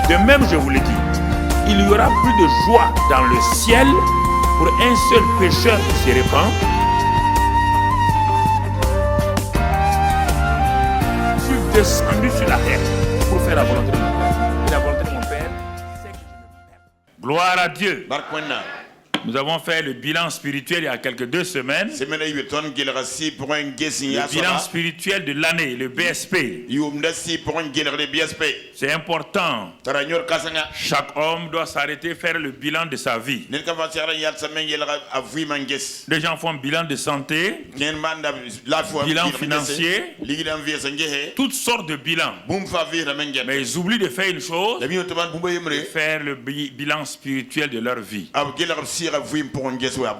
De même, je vous le dis, il y aura plus de joie dans le ciel pour un seul pécheur qui se répand descendu sur la terre pour faire la volonté de mon Père. Et la volonté de mon Père, c'est que je me perde. Gloire à Dieu. Nous avons fait le bilan spirituel il y a quelques 2 semaines. Le bilan spirituel de l'année, le BSP. C'est important. Chaque homme doit s'arrêter et faire le bilan de sa vie. Les gens font un bilan de santé, bilan financier, toutes sortes de bilans. Mais ils oublient de faire une chose, de faire le bilan spirituel de leur vie.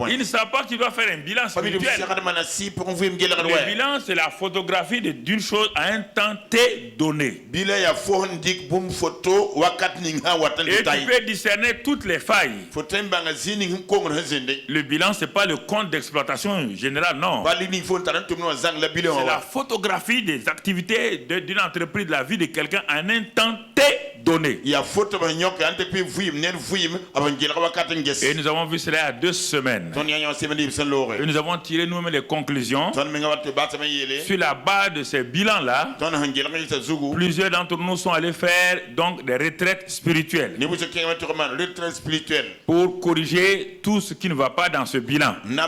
Ils ne savent pas qu'ils doivent faire un bilan spirituel. Le bilan, c'est la photographie d'une chose à un temps T donné. Et tu peux discerner toutes les failles. Le bilan, ce n'est pas le compte d'exploitation générale, non. C'est la photographie des activités d'une entreprise, de la vie de quelqu'un à un temps T donné. Et nous avons vu cela il y a 2 semaines. Et nous avons tiré nous-mêmes les conclusions. Sur la base de ces bilans-là, plusieurs d'entre nous sont allés faire donc des retraites spirituelles pour corriger tout ce qui ne va pas dans ce bilan. Il n'y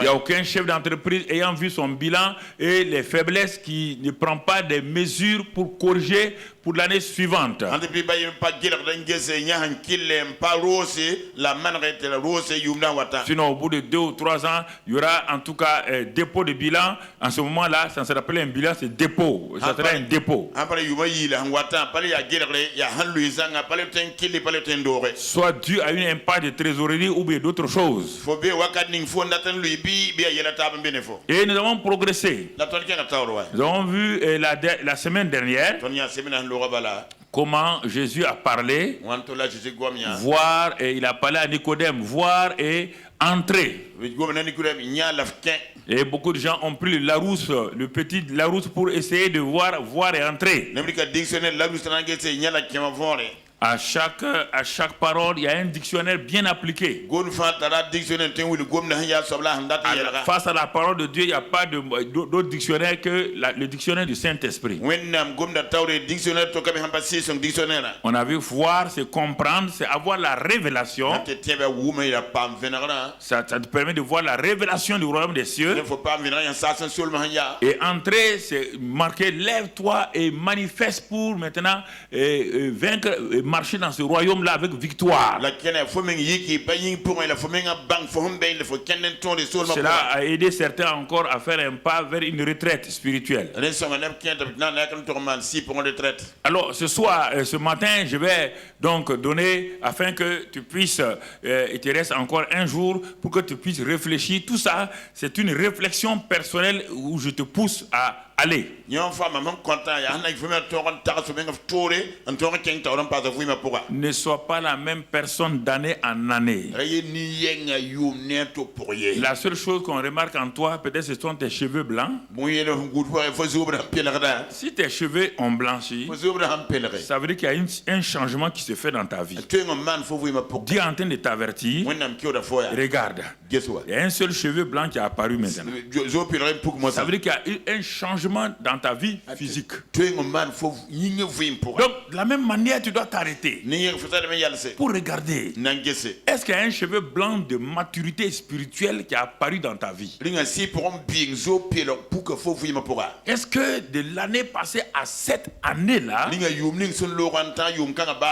a aucun chef d'entreprise ayant vu son bilan et les faiblesses qui ne prend pas des mesures pour corriger pour l'année suivante. Sinon, au bout de 2 ou 3 ans, il y aura en tout cas dépôt de bilan. En ce moment-là, ça ne sera plus un bilan, c'est dépôt. Ça sera un dépôt. Soit dû à une impasse de trésorerie ou bien d'autres choses. Et nous avons progressé. Nous avons vu la semaine dernière comment Jésus a parlé, voir, et il a parlé à Nicodème, voir et entrer. Et beaucoup de gens ont pris le Larousse, le petit Larousse pour essayer de voir et entrer. À chaque parole, il y a un dictionnaire bien appliqué. Face à la parole de Dieu, il n'y a pas d'autre dictionnaire que le dictionnaire du Saint-Esprit. On a vu voir, c'est comprendre, c'est avoir la révélation. Ça te permet de voir la révélation du royaume des cieux. Et entrer, c'est marquer, lève-toi et manifeste pour maintenant vaincre. Marcher dans ce royaume-là avec victoire. Cela a aidé certains encore à faire un pas vers une retraite spirituelle. Alors ce soir, ce matin, je vais donc donner afin que tu puisses, il te reste encore un jour pour que tu puisses réfléchir. Tout ça, c'est une réflexion personnelle où je te pousse à aller. Ne sois pas la même personne d'année en année. La seule chose qu'on remarque en toi, peut-être ce sont tes cheveux blancs. Si tes cheveux ont blanchi, ça veut dire qu'il y a un changement qui se fait dans ta vie. Dieu est en train de t'avertir. Regarde, il y a un seul cheveu blanc qui est apparu maintenant. Ça veut dire qu'il y a eu un changement dans ta vie physique. Donc, de la même manière, tu dois t'arrêter pour regarder. Est-ce qu'il y a un cheveu blanc de maturité spirituelle qui est apparu dans ta vie? Est-ce que de l'année passée à cette année-là,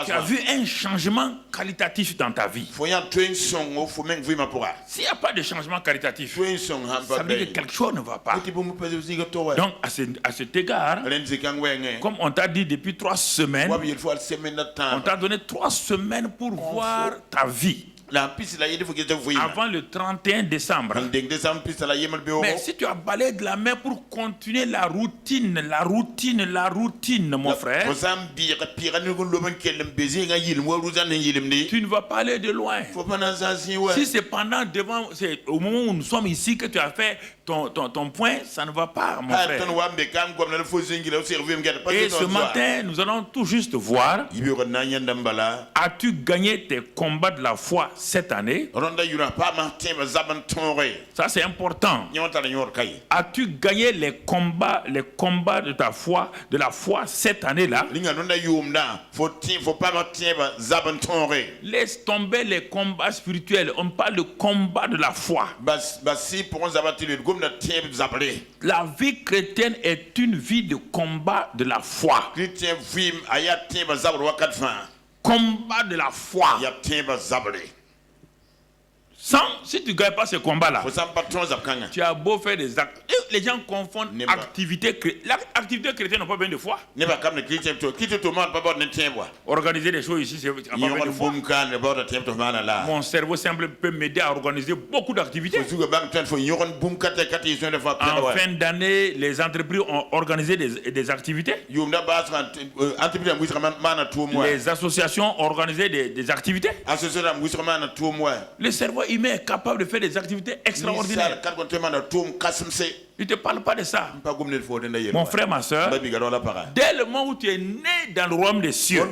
tu as vu un changement qualitatif dans ta vie? S'il n'y a pas de changement qualitatif, ça veut dire que quelque chose ne va pas. Donc, à cet égard, comme on t'a dit depuis 3 semaines, on t'a donné 3 semaines pour voir ta vie. Avant le 31 décembre. Mais si tu as balayé de la main pour continuer la routine, mon frère, tu ne vas pas aller de loin. Si c'est au moment où nous sommes ici que tu as fait ton point, ça ne va pas, mon frère. Et ce matin, nous allons tout juste voir, as-tu gagné tes combats de la foi cette année? Ça, c'est important. As-tu gagné les combats de ta foi, de la foi cette année-là? Laisse tomber les combats spirituels. On parle de combat de la foi. La vie chrétienne est une vie de combat de la foi. Combat de la foi. Si tu ne gagnes pas ce combat-là, tu as beau faire des actes. Les gens confondent activité chrétienne. L'activité chrétienne n'a pas besoin de foi. Organiser des choses ici, c'est pas besoin de foi. Mon cerveau simple peut m'aider à organiser beaucoup d'activités. En fin d'année, les entreprises ont organisé des activités. Les associations ont organisé des activités. Le cerveau humain est capable de faire des activités extraordinaires. Il ne te parle pas de ça. Mon frère, ma soeur, dès le moment où tu es né dans le royaume des cieux,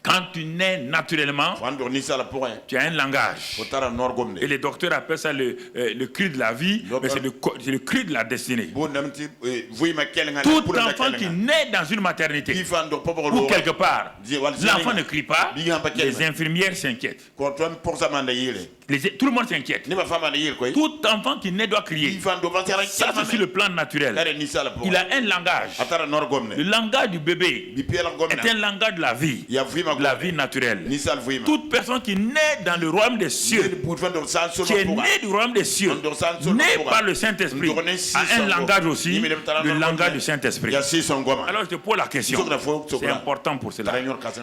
quand tu nais naturellement, tu as un langage. Et les docteurs appellent ça le cri de la vie, mais c'est le cri de la destinée. Tout enfant qui naît dans une maternité ou quelque part, l'enfant ne crie pas, les infirmières s'inquiètent. Tout le monde s'inquiète. Tout enfant qui naît doit crier. Ça, c'est sur le plan naturel. Il a un langage. Le langage du bébé est un langage de la vie naturelle. Toute personne qui naît dans le royaume des cieux, qui est née du royaume des cieux, né par le Saint-Esprit, a un langage aussi, le langage du Saint-Esprit. Alors je te pose la question. C'est important pour cela.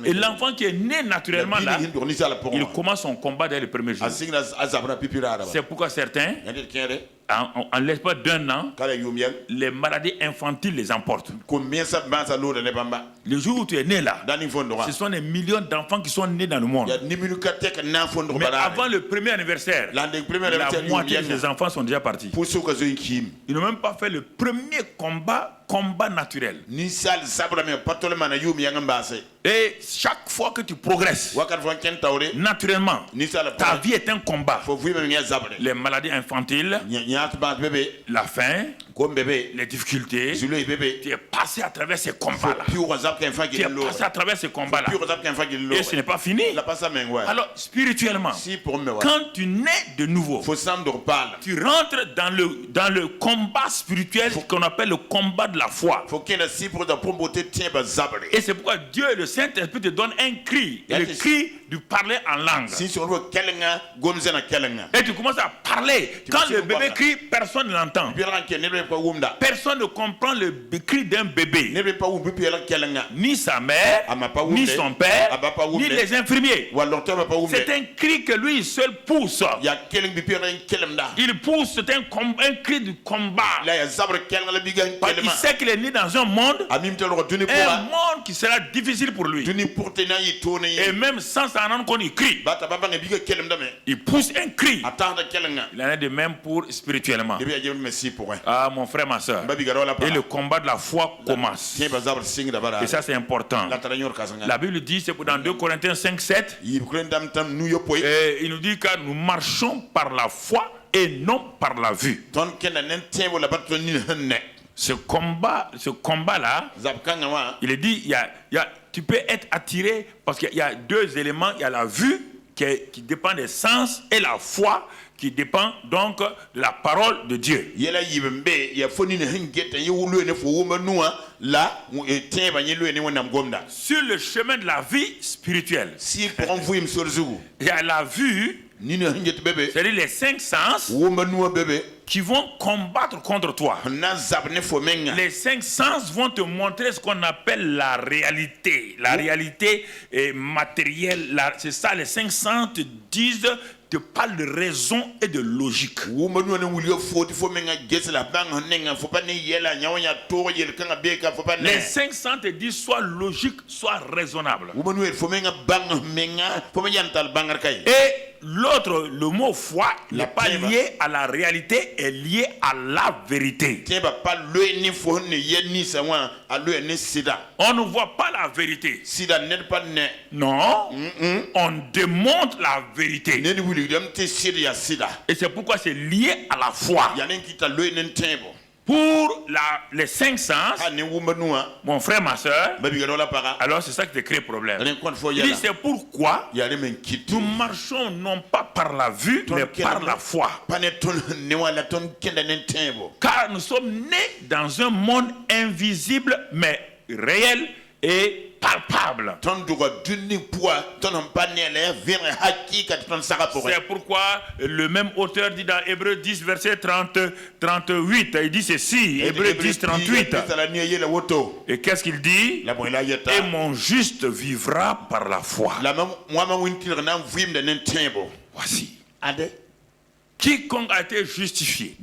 Et l'enfant qui est né naturellement là, il commence son combat dès le premier jour. C'est pourquoi certains, en l'espace d'un an, les maladies infantiles les emportent. Le jour où tu es né là, ce sont des millions d'enfants qui sont nés dans le monde. Mais avant le premier anniversaire, la moitié des enfants sont déjà partis. Ils n'ont même pas fait le premier combat naturel. Et chaque fois que tu progresses, naturellement, ta vie est un combat. Les maladies infantiles, la faim, les difficultés, tu es passé à travers ces combats-là. Tu es passé à travers ces combats-là. Et ce n'est pas fini. Alors, spirituellement, quand tu nais de nouveau, tu rentres dans le combat spirituel qu'on appelle le combat de la foi. Et c'est pourquoi Dieu, le Saint-Esprit, te donne un cri. Le cri du parler en langue. Et tu commences à parler. Quand le bébé crie, personne ne l'entend. Personne ne comprend le cri d'un bébé. Ni sa mère, ni son père, ni les infirmiers. C'est un cri que lui seul pousse. Il pousse, c'est un cri du combat. Parce qu'il sait qu'il est né dans un monde qui sera difficile pour lui. Et même sans s'en rendre compte, il crie. Il pousse un cri. Il en est de même pour spirituellement. Ah, mon frère, ma soeur. Et le combat de la foi commence. Et ça, c'est important. La Bible dit, c'est dans 2 Corinthiens 5, 7, il nous dit que nous marchons par la foi et non par la vue. Ce combat-là, il est dit, tu peux être attiré parce qu'il y a 2 éléments. Il y a la vue qui dépend des sens et la foi qui dépend donc de la parole de Dieu. Sur le chemin de la vie spirituelle, il y a la vue, c'est-à-dire les 5 sens qui vont combattre contre toi. Les 5 sens vont te montrer ce qu'on appelle la réalité. La réalité matérielle. C'est ça, les 5 sens te disent, te parlent de raison et de logique. Les 5 sens te disent soit logique, soit raisonnable. Et l'autre, le mot foi n'est pas lié à la réalité, est lié à la vérité. On ne voit pas la vérité. Non, on démontre la vérité. Et c'est pourquoi c'est lié à la foi. Pour les 5 sens, mon frère, ma soeur, alors c'est ça qui te crée problème. Il dit c'est pourquoi nous marchons non pas par la vue, mais par la foi. Car nous sommes nés dans un monde invisible, mais réel et palpable. C'est pourquoi le même auteur dit dans Hébreux 10 verset 38, il dit ceci, Hébreux 10 38. Et qu'est-ce qu'il dit? Et mon juste vivra par la foi. Voici. Quiconque a été justifié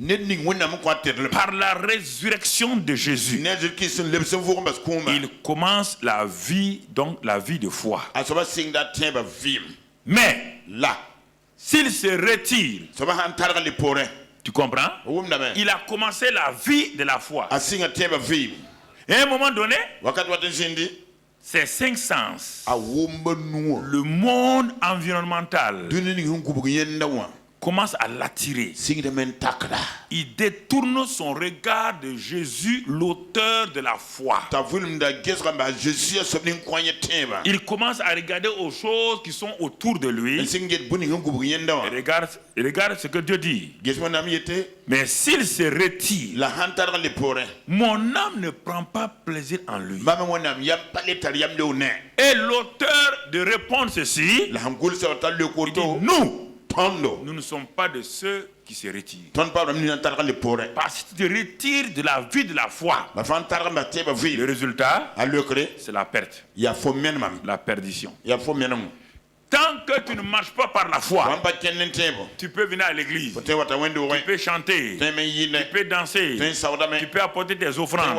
par la résurrection de Jésus, il commence la vie, donc la vie de foi. Mais là, s'il se retire, tu comprends? Il a commencé la vie de la foi. Et à un moment donné, ces 5 sens, le monde environnemental commence à l'attirer. Il détourne son regard de Jésus, l'auteur de la foi. Il commence à regarder aux choses qui sont autour de lui. Et regarde ce que Dieu dit. Mais s'il se retire, mon âme ne prend pas plaisir en lui. Et l'auteur de répondre ceci, il dit, nous ne sommes pas de ceux qui se retirent. Parce que tu te retires de la vie de la foi. Le résultat, c'est la perte. La perdition. Tant que tu ne marches pas par la foi, tu peux venir à l'église, tu peux chanter, tu peux danser, tu peux apporter tes offrandes,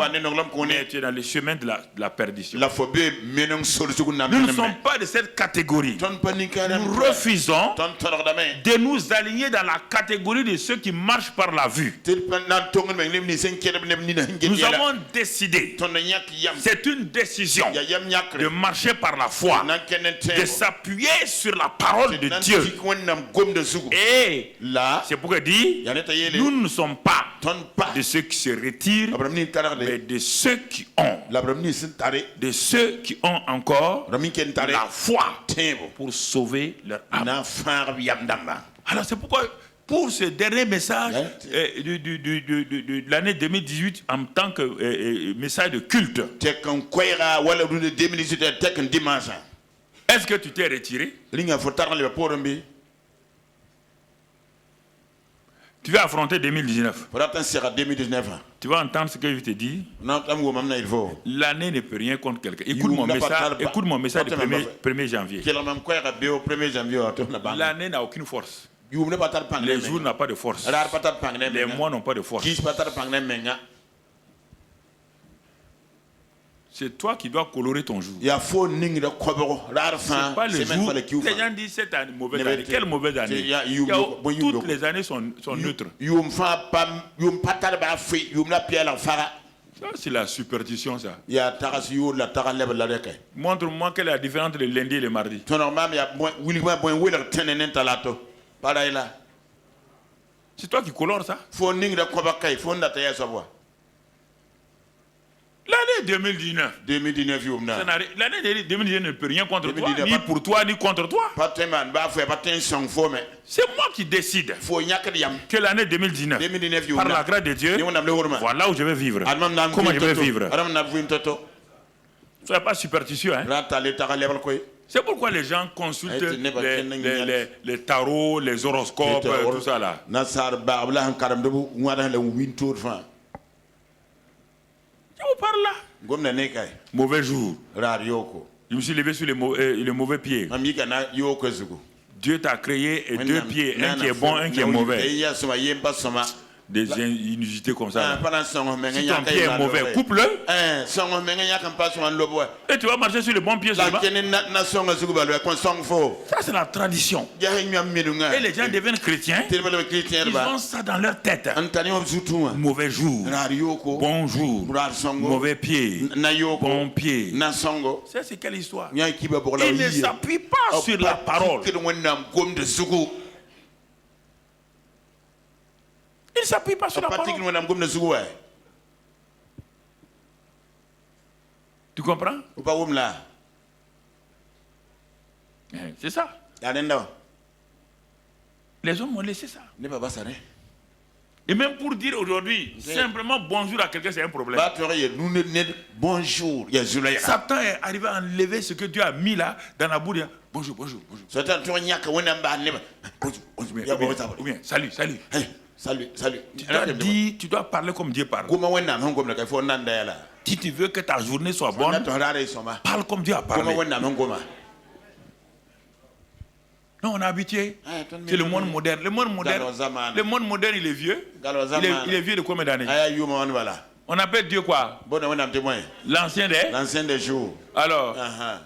mais tu es dans le chemin de la perdition. Nous ne sommes pas de cette catégorie. Nous refusons de nous aligner dans la catégorie de ceux qui marchent par la vue. Nous avons décidé, c'est une décision, de marcher par la foi, de s'appuyer sur la parole de Dieu. Et là, c'est pourquoi il dit, nous ne sommes pas de ceux qui se retirent, mais de ceux qui ont, encore la foi pour sauver leur âme. Alors c'est pourquoi pour ce dernier message de l'année 2018 en tant que message de culte, est-ce que tu t'es retiré? Tu vas affronter 2019. Tu vas entendre ce que je te dis. L'année ne peut rien contre quelqu'un. Écoute mon message du 1er janvier. L'année n'a aucune force. Les jours n'ont pas de force. Les mois n'ont pas de force. C'est toi qui dois colorer ton jour. C'est pas le jour. Les gens disent cette année, mauvaise année. Quelle mauvaise année? Toutes les années sont neutres. Ça, c'est la superstition, ça. Montre-moi quelle est la différence entre le lundi et le mardi. C'est toi qui colores ça. L'année 2019. L'année 2019 ne peut rien contre toi, ni pour toi, ni contre toi. C'est moi qui décide que l'année 2019, par la grâce de Dieu, voilà où je vais vivre. Comment je vais vivre. Soyez pas superstitieux. Hein? C'est pourquoi les gens consultent les tarots, les horoscopes, tout ça là. Je vous parle là. Mauvais jour. Je me suis levé sur le mauvais pied. Dieu t'a créé 2 pieds, un qui est bon, un qui est mauvais. des inusités comme ça. Si ton pied est mauvais, coupe-le. Et tu vas marcher sur le bon pied seulement. Ça, c'est la tradition. Et les gens deviennent chrétiens. Ils ont ça dans leur tête. Mauvais jour, bon jour, mauvais pied, bon pied. C'est quelle histoire? Il ne s'appuie pas sur la parole. Il ne s'appuie pas sur la parole. Tu comprends? C'est ça. Les hommes ont laissé ça. Et même pour dire aujourd'hui, simplement bonjour à quelqu'un, c'est un problème. Bonjour. Satan est arrivé à enlever ce que Dieu a mis là dans la bouche. Bonjour, bonjour, bonjour. Ou bien, salut, salut. Salut. Tu dois parler comme Dieu parle. Si tu veux que ta journée soit bonne, parle comme Dieu a parlé. Non, on est habitué. C'est le monde moderne. Le monde moderne, il est vieux. Il est vieux de combien d'années? On appelle Dieu quoi? L'ancien des jours. Alors,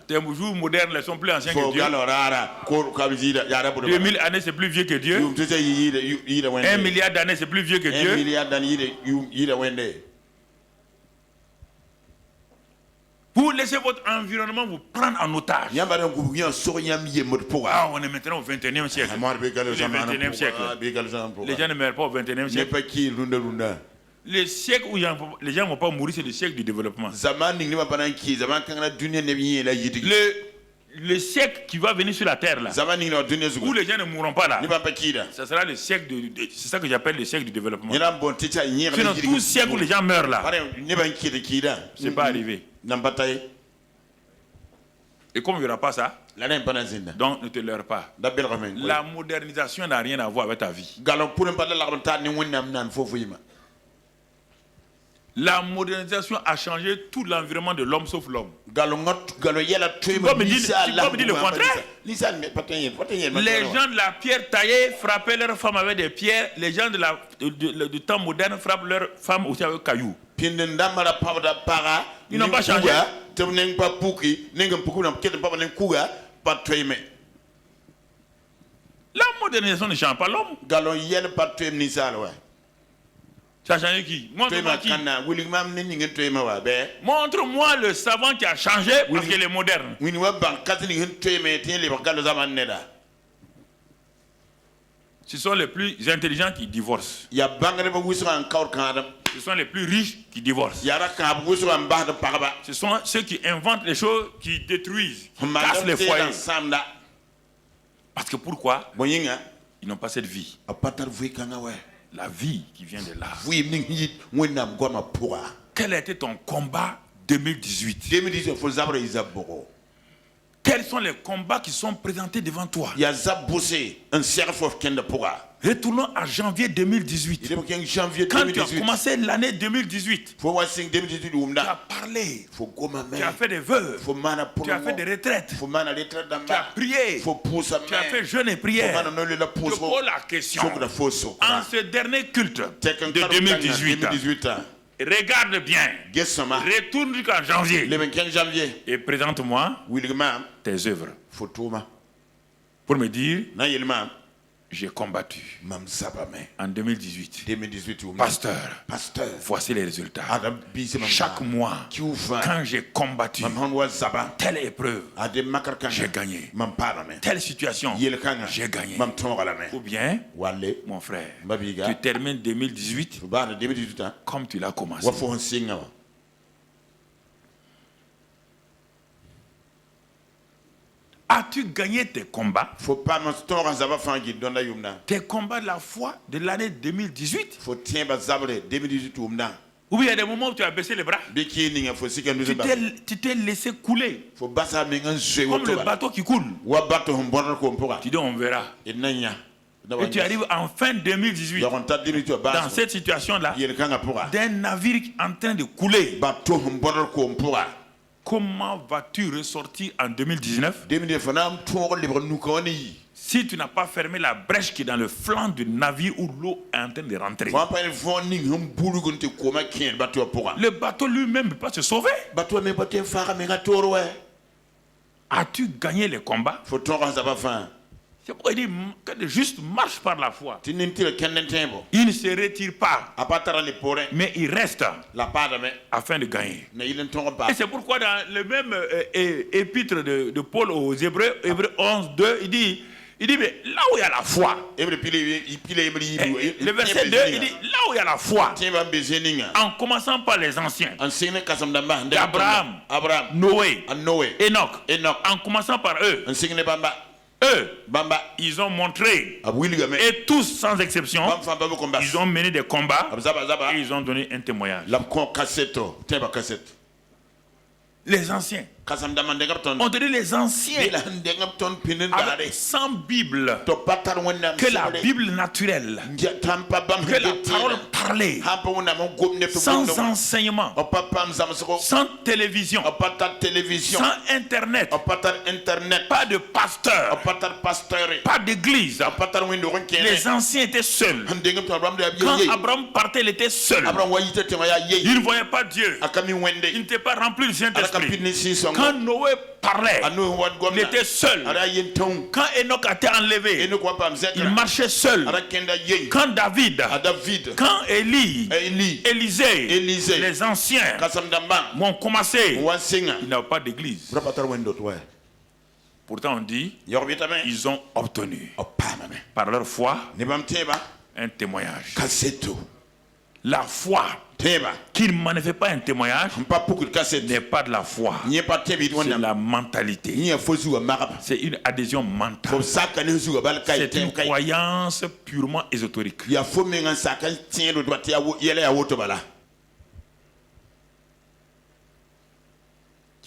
tes jours modernes ne sont plus anciens que Dieu. 2000 années, c'est plus vieux que Dieu. 1 milliard d'années, c'est plus vieux que Dieu. Vous laissez votre environnement vous prendre en otage. Ah, on est maintenant au 21e siècle. Le 21e siècle. Les gens ne meurent pas au 21e siècle. Le siècle où les gens ne vont pas mourir, c'est le siècle du développement. Le siècle qui va venir sur la terre là, où les gens ne mourront pas là, ça sera le siècle c'est ça que j'appelle le siècle du développement. Sinon tout siècle où les gens meurent là, c'est pas arrivé. Et comme il n'y aura pas ça, donc ne te leurre pas. La modernisation n'a rien à voir avec ta vie. La modernisation a changé tout l'environnement de l'homme sauf l'homme. Tu peux me dire le contraire? Les gens de la pierre taillée frappaient leurs femmes avec des pierres. Les gens du temps moderne frappent leurs femmes aussi avec cailloux. Ils n'ont pas changé. La modernisation ne change pas l'homme. Ça a changé qui? Montre-moi qui? Montre-moi le savant qui a changé parce qu'il est moderne. Ce sont les plus intelligents qui divorcent. Ce sont les plus riches qui divorcent. Ce sont ceux qui inventent les choses qui détruisent, qui cassent les foyers. Parce que pourquoi? Ils n'ont pas cette vie. La vie qui vient de là. Quel a été ton combat 2018? Quels sont les combats qui sont présentés devant toi? Retournons à janvier 2018. Quand tu as commencé l'année 2018, tu as parlé, tu as fait des vœux, tu as fait des retraites, tu as prié, tu as fait jeûne et prière. Je pose la question, en ce dernier culte de 2018, regarde bien, retourne jusqu'en janvier et présente-moi tes œuvres pour me dire: j'ai combattu en 2018. Pasteur, voici les résultats. Chaque mois, quand j'ai combattu telle épreuve, j'ai gagné. Telle situation, j'ai gagné. Ou bien, mon frère, tu termines 2018 comme tu l'as commencé. As-tu gagné tes combats? Tes combats de la foi de l'année 2018? Ou bien il y a des moments où tu as baissé les bras. Tu t'es laissé couler. Comme le bateau qui coule. Tu dis on verra. Et tu arrives en fin 2018 dans cette situation-là d'un navire en train de couler. Comment vas-tu ressortir en 2019 si tu n'as pas fermé la brèche qui est dans le flanc du navire où l'eau est en train de rentrer, le bateau lui-même ne peut pas se sauver. As-tu gagné le combat? C'est pourquoi il dit que juste marche par la foi. Il ne se retire pas, mais il reste afin de gagner. Et c'est pourquoi dans le même épître de Paul aux Hébreux, Hébreux 11, 2, il dit mais là où il y a la foi, le verset 2, il dit là où il y a la foi, en commençant par les anciens, Abraham, Noé, Enoch, en commençant par eux, ils ont montré, et tous sans exception, ils ont mené des combats et ils ont donné un témoignage. Les anciens. On te dit les anciens avec sans Bible, que la Bible naturelle, que la parole parlée, sans enseignement, sans télévision, sans internet, pas de pasteur, pas d'église. Les anciens étaient seuls. Quand Abraham partait, il était seul. Il ne voyait pas Dieu. Il n'était pas rempli du Saint-Esprit. Quand Noé parlait, il était seul. Quand Enoch a été enlevé, il marchait seul. Quand David, quand Élisée, les anciens ont commencé, il n'y a pas d'église. Pourtant on dit, ils ont obtenu par leur foi un témoignage. La foi qui ne manifeste pas un témoignage n'est pas de la foi, c'est la mentalité, c'est une adhésion mentale, c'est une croyance purement ésotérique. Je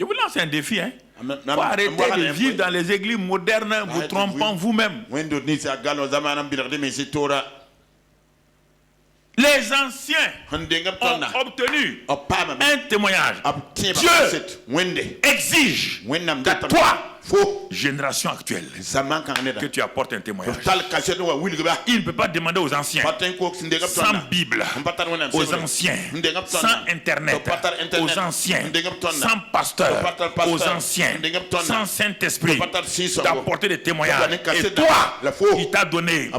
vous lance un défi, hein? Faut arrêter de vivre dans les églises modernes, vous trompant vous-même. Les anciens ont obtenu un témoignage. Dieu exige de toi, génération actuelle, que tu apportes un témoignage. Il ne peut pas demander aux anciens sans Bible, aux anciens sans Internet, aux anciens sans pasteur, aux anciens sans Saint-Esprit d'apporter des témoignages. Et toi, il t'a donné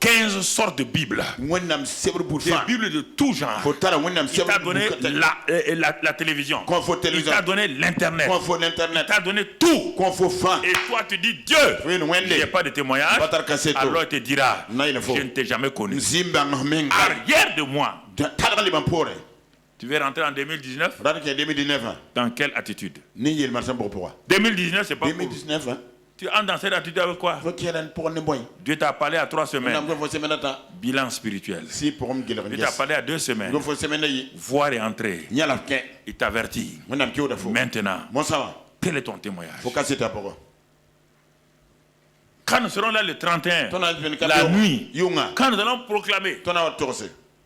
15 sortes de Bibles, des Bibles de tout genre. Il t'a donné la télévision, il t'a donné l'Internet, il t'a donné tout. Et toi tu dis Dieu, il n'y a pas de témoignage. Alors il te dira, je ne t'ai jamais connu. Arrière de moi. Tu veux rentrer en 2019? Dans quelle attitude? 2019 c'est pas pour. Tu entres dans cette attitude avec quoi? Dieu t'a parlé à 3 semaines. Bilan spirituel. Dieu t'a parlé à 2 semaines. Voir et entrer. Il t'avertit. Maintenant, quel est ton témoignage? Quand nous serons là le 31, la nuit, quand nous allons proclamer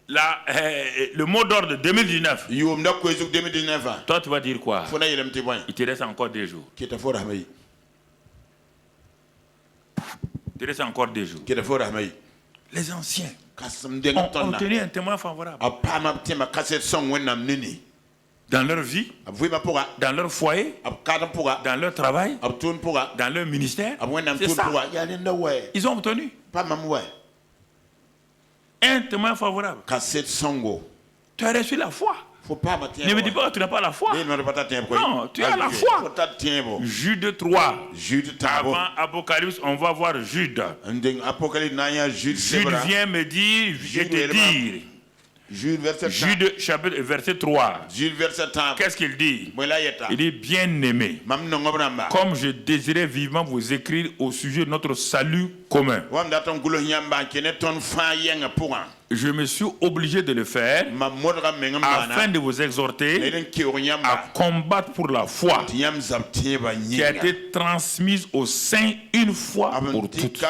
le mot d'ordre de 2019, toi tu vas dire quoi? Il te reste encore 2 jours. Il te reste encore 2 jours. Les anciens ont obtenu un témoin favorable dans leur vie, dans leur foyer, dans leur travail, dans leur ministère. C'est ça. Ils ont obtenu un témoin favorable. Tu as reçu la foi. Ne me dis pas que tu n'as pas la foi. Non, tu as la foi. Jude 3. Avant Apocalypse, on va voir Jude. Jude vient me dire, je te dire. Jude chapitre verset 3. Qu'est-ce qu'il dit? Il dit, bien-aimé, comme je désirais vivement vous écrire au sujet de notre salut commun, je me suis obligé de le faire afin de vous exhorter à combattre pour la foi qui a été transmise aux saints une fois pour toutes.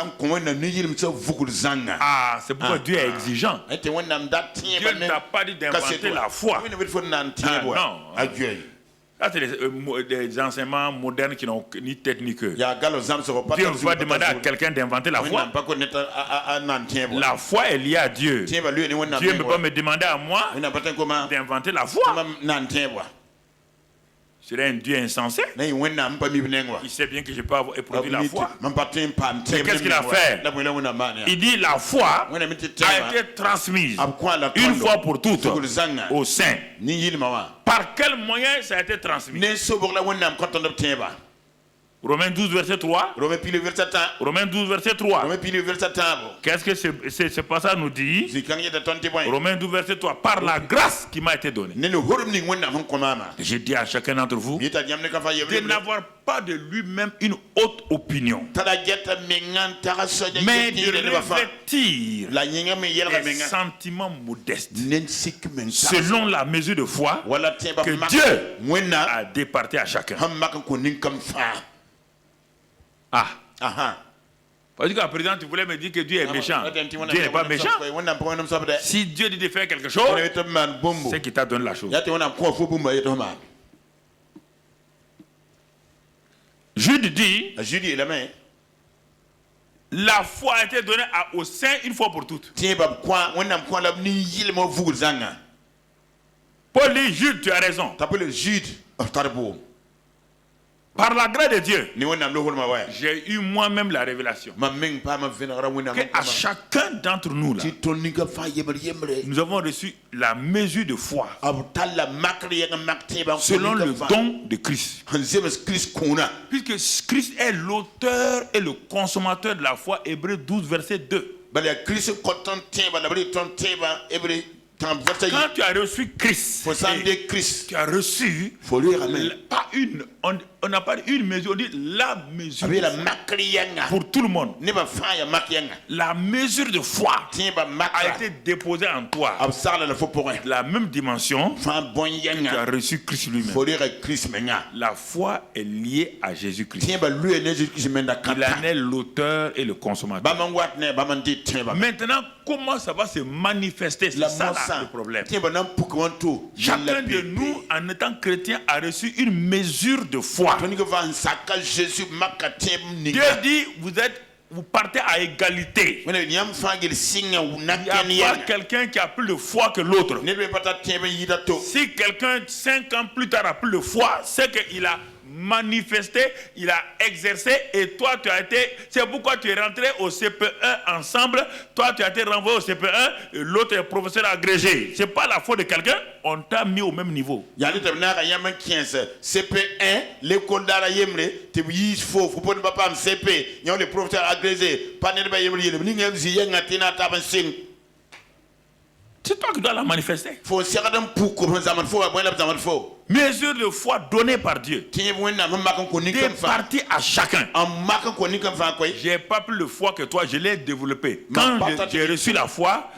Ah, c'est pourquoi Dieu est exigeant. Dieu n'a pas dit d'inventer la foi. Ah, non. Ça, c'est des enseignements modernes qui n'ont ni tête ni queue. Dieu va demander à quelqu'un d'inventer la foi. La foi est liée à Dieu. Dieu ne peut pas me demander à moi d'inventer la foi. C'est un Dieu insensé. Il sait bien que je peux éprouver la foi. Mais qu'est-ce qu'il a fait? Il dit la foi a été transmise une fois pour toutes aux saints. Par quel moyen ça a été transmis? Romains 12, verset 3. Romains 12, verset 3. Qu'est-ce que ce passage nous dit? Romains 12, verset 3. Par la grâce qui m'a été donnée. Je dis à chacun d'entre vous de n'avoir pas de lui-même une haute opinion, mais de revêtir des sentiments modestes selon la mesure de foi que Dieu a départi à chacun. Parce que la présidente, tu voulais me dire que Dieu est méchant. Dieu n'est pas méchant. Si Dieu dit de faire quelque chose, c'est qu'il t'a donné la chose. Jude dit, la foi a été donnée aux saints une fois pour toutes. Paul dit, Jude, tu as raison. Par la grâce de Dieu, j'ai eu moi-même la révélation qu'à chacun d'entre nous, là, nous avons reçu la mesure de foi selon le don de Christ. Puisque Christ est l'auteur et le consommateur de la foi, Hébreux 12, verset 2. Quand tu as reçu Christ, tu as reçu pas une, on n'a pas une mesure, on dit la mesure pour tout le monde. La mesure de foi a été déposée en toi. La même dimension que tu as reçu Christ lui-même. La foi est liée à Jésus-Christ. Il en est l'auteur et le consommateur. Maintenant, comment ça va se manifester? C'est ça là, le problème. Chacun de nous, en étant chrétien, a reçu une mesure de foi. Dieu dit, vous partez à égalité. Il n'y a pas quelqu'un qui a plus de foi que l'autre. Si quelqu'un 5 ans plus tard a plus de foi, c'est qu'il a manifesté, il a exercé, et toi tu as été, c'est pourquoi tu es rentré au CP1 ensemble. Toi tu as été renvoyé au CP1, l'autre est professeur agrégé. C'est pas la faute de quelqu'un, on t'a mis au même niveau. CP1 l'école d'ara yemre te yi fo fu bon papa am CP ñoo le professeur agrégé pas ne ba yemre yele ni ngem si yenga tina taban sing. C'est toi qui dois la manifester. Faut siadam pour ko zaman fo ba la zaman fo. Mesure de foi donnée par Dieu. Départie à chacun. J'ai pas plus de foi que toi, je l'ai développé. Quand j'ai reçu la foi,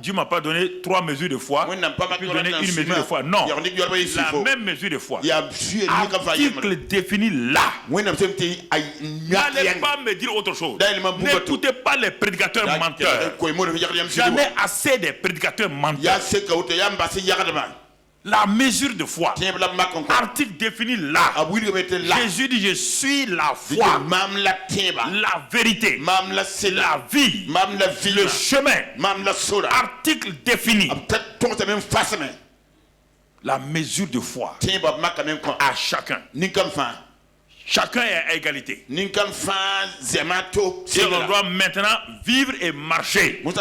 Dieu m'a pas donné 3 mesures de foi, puis donné une mesure de foi. Non, la même mesure de foi. Article défini là. N'allez pas me dire autre chose. N'écoutez pas les prédicateurs menteurs. J'en ai assez des prédicateurs menteurs. La mesure de foi. Article défini là. Jésus dit, je suis la foi, la vérité, la vie, le chemin. Article défini. La mesure de foi à chacun. Chacun est à égalité. Et on doit maintenant vivre et marcher. Il y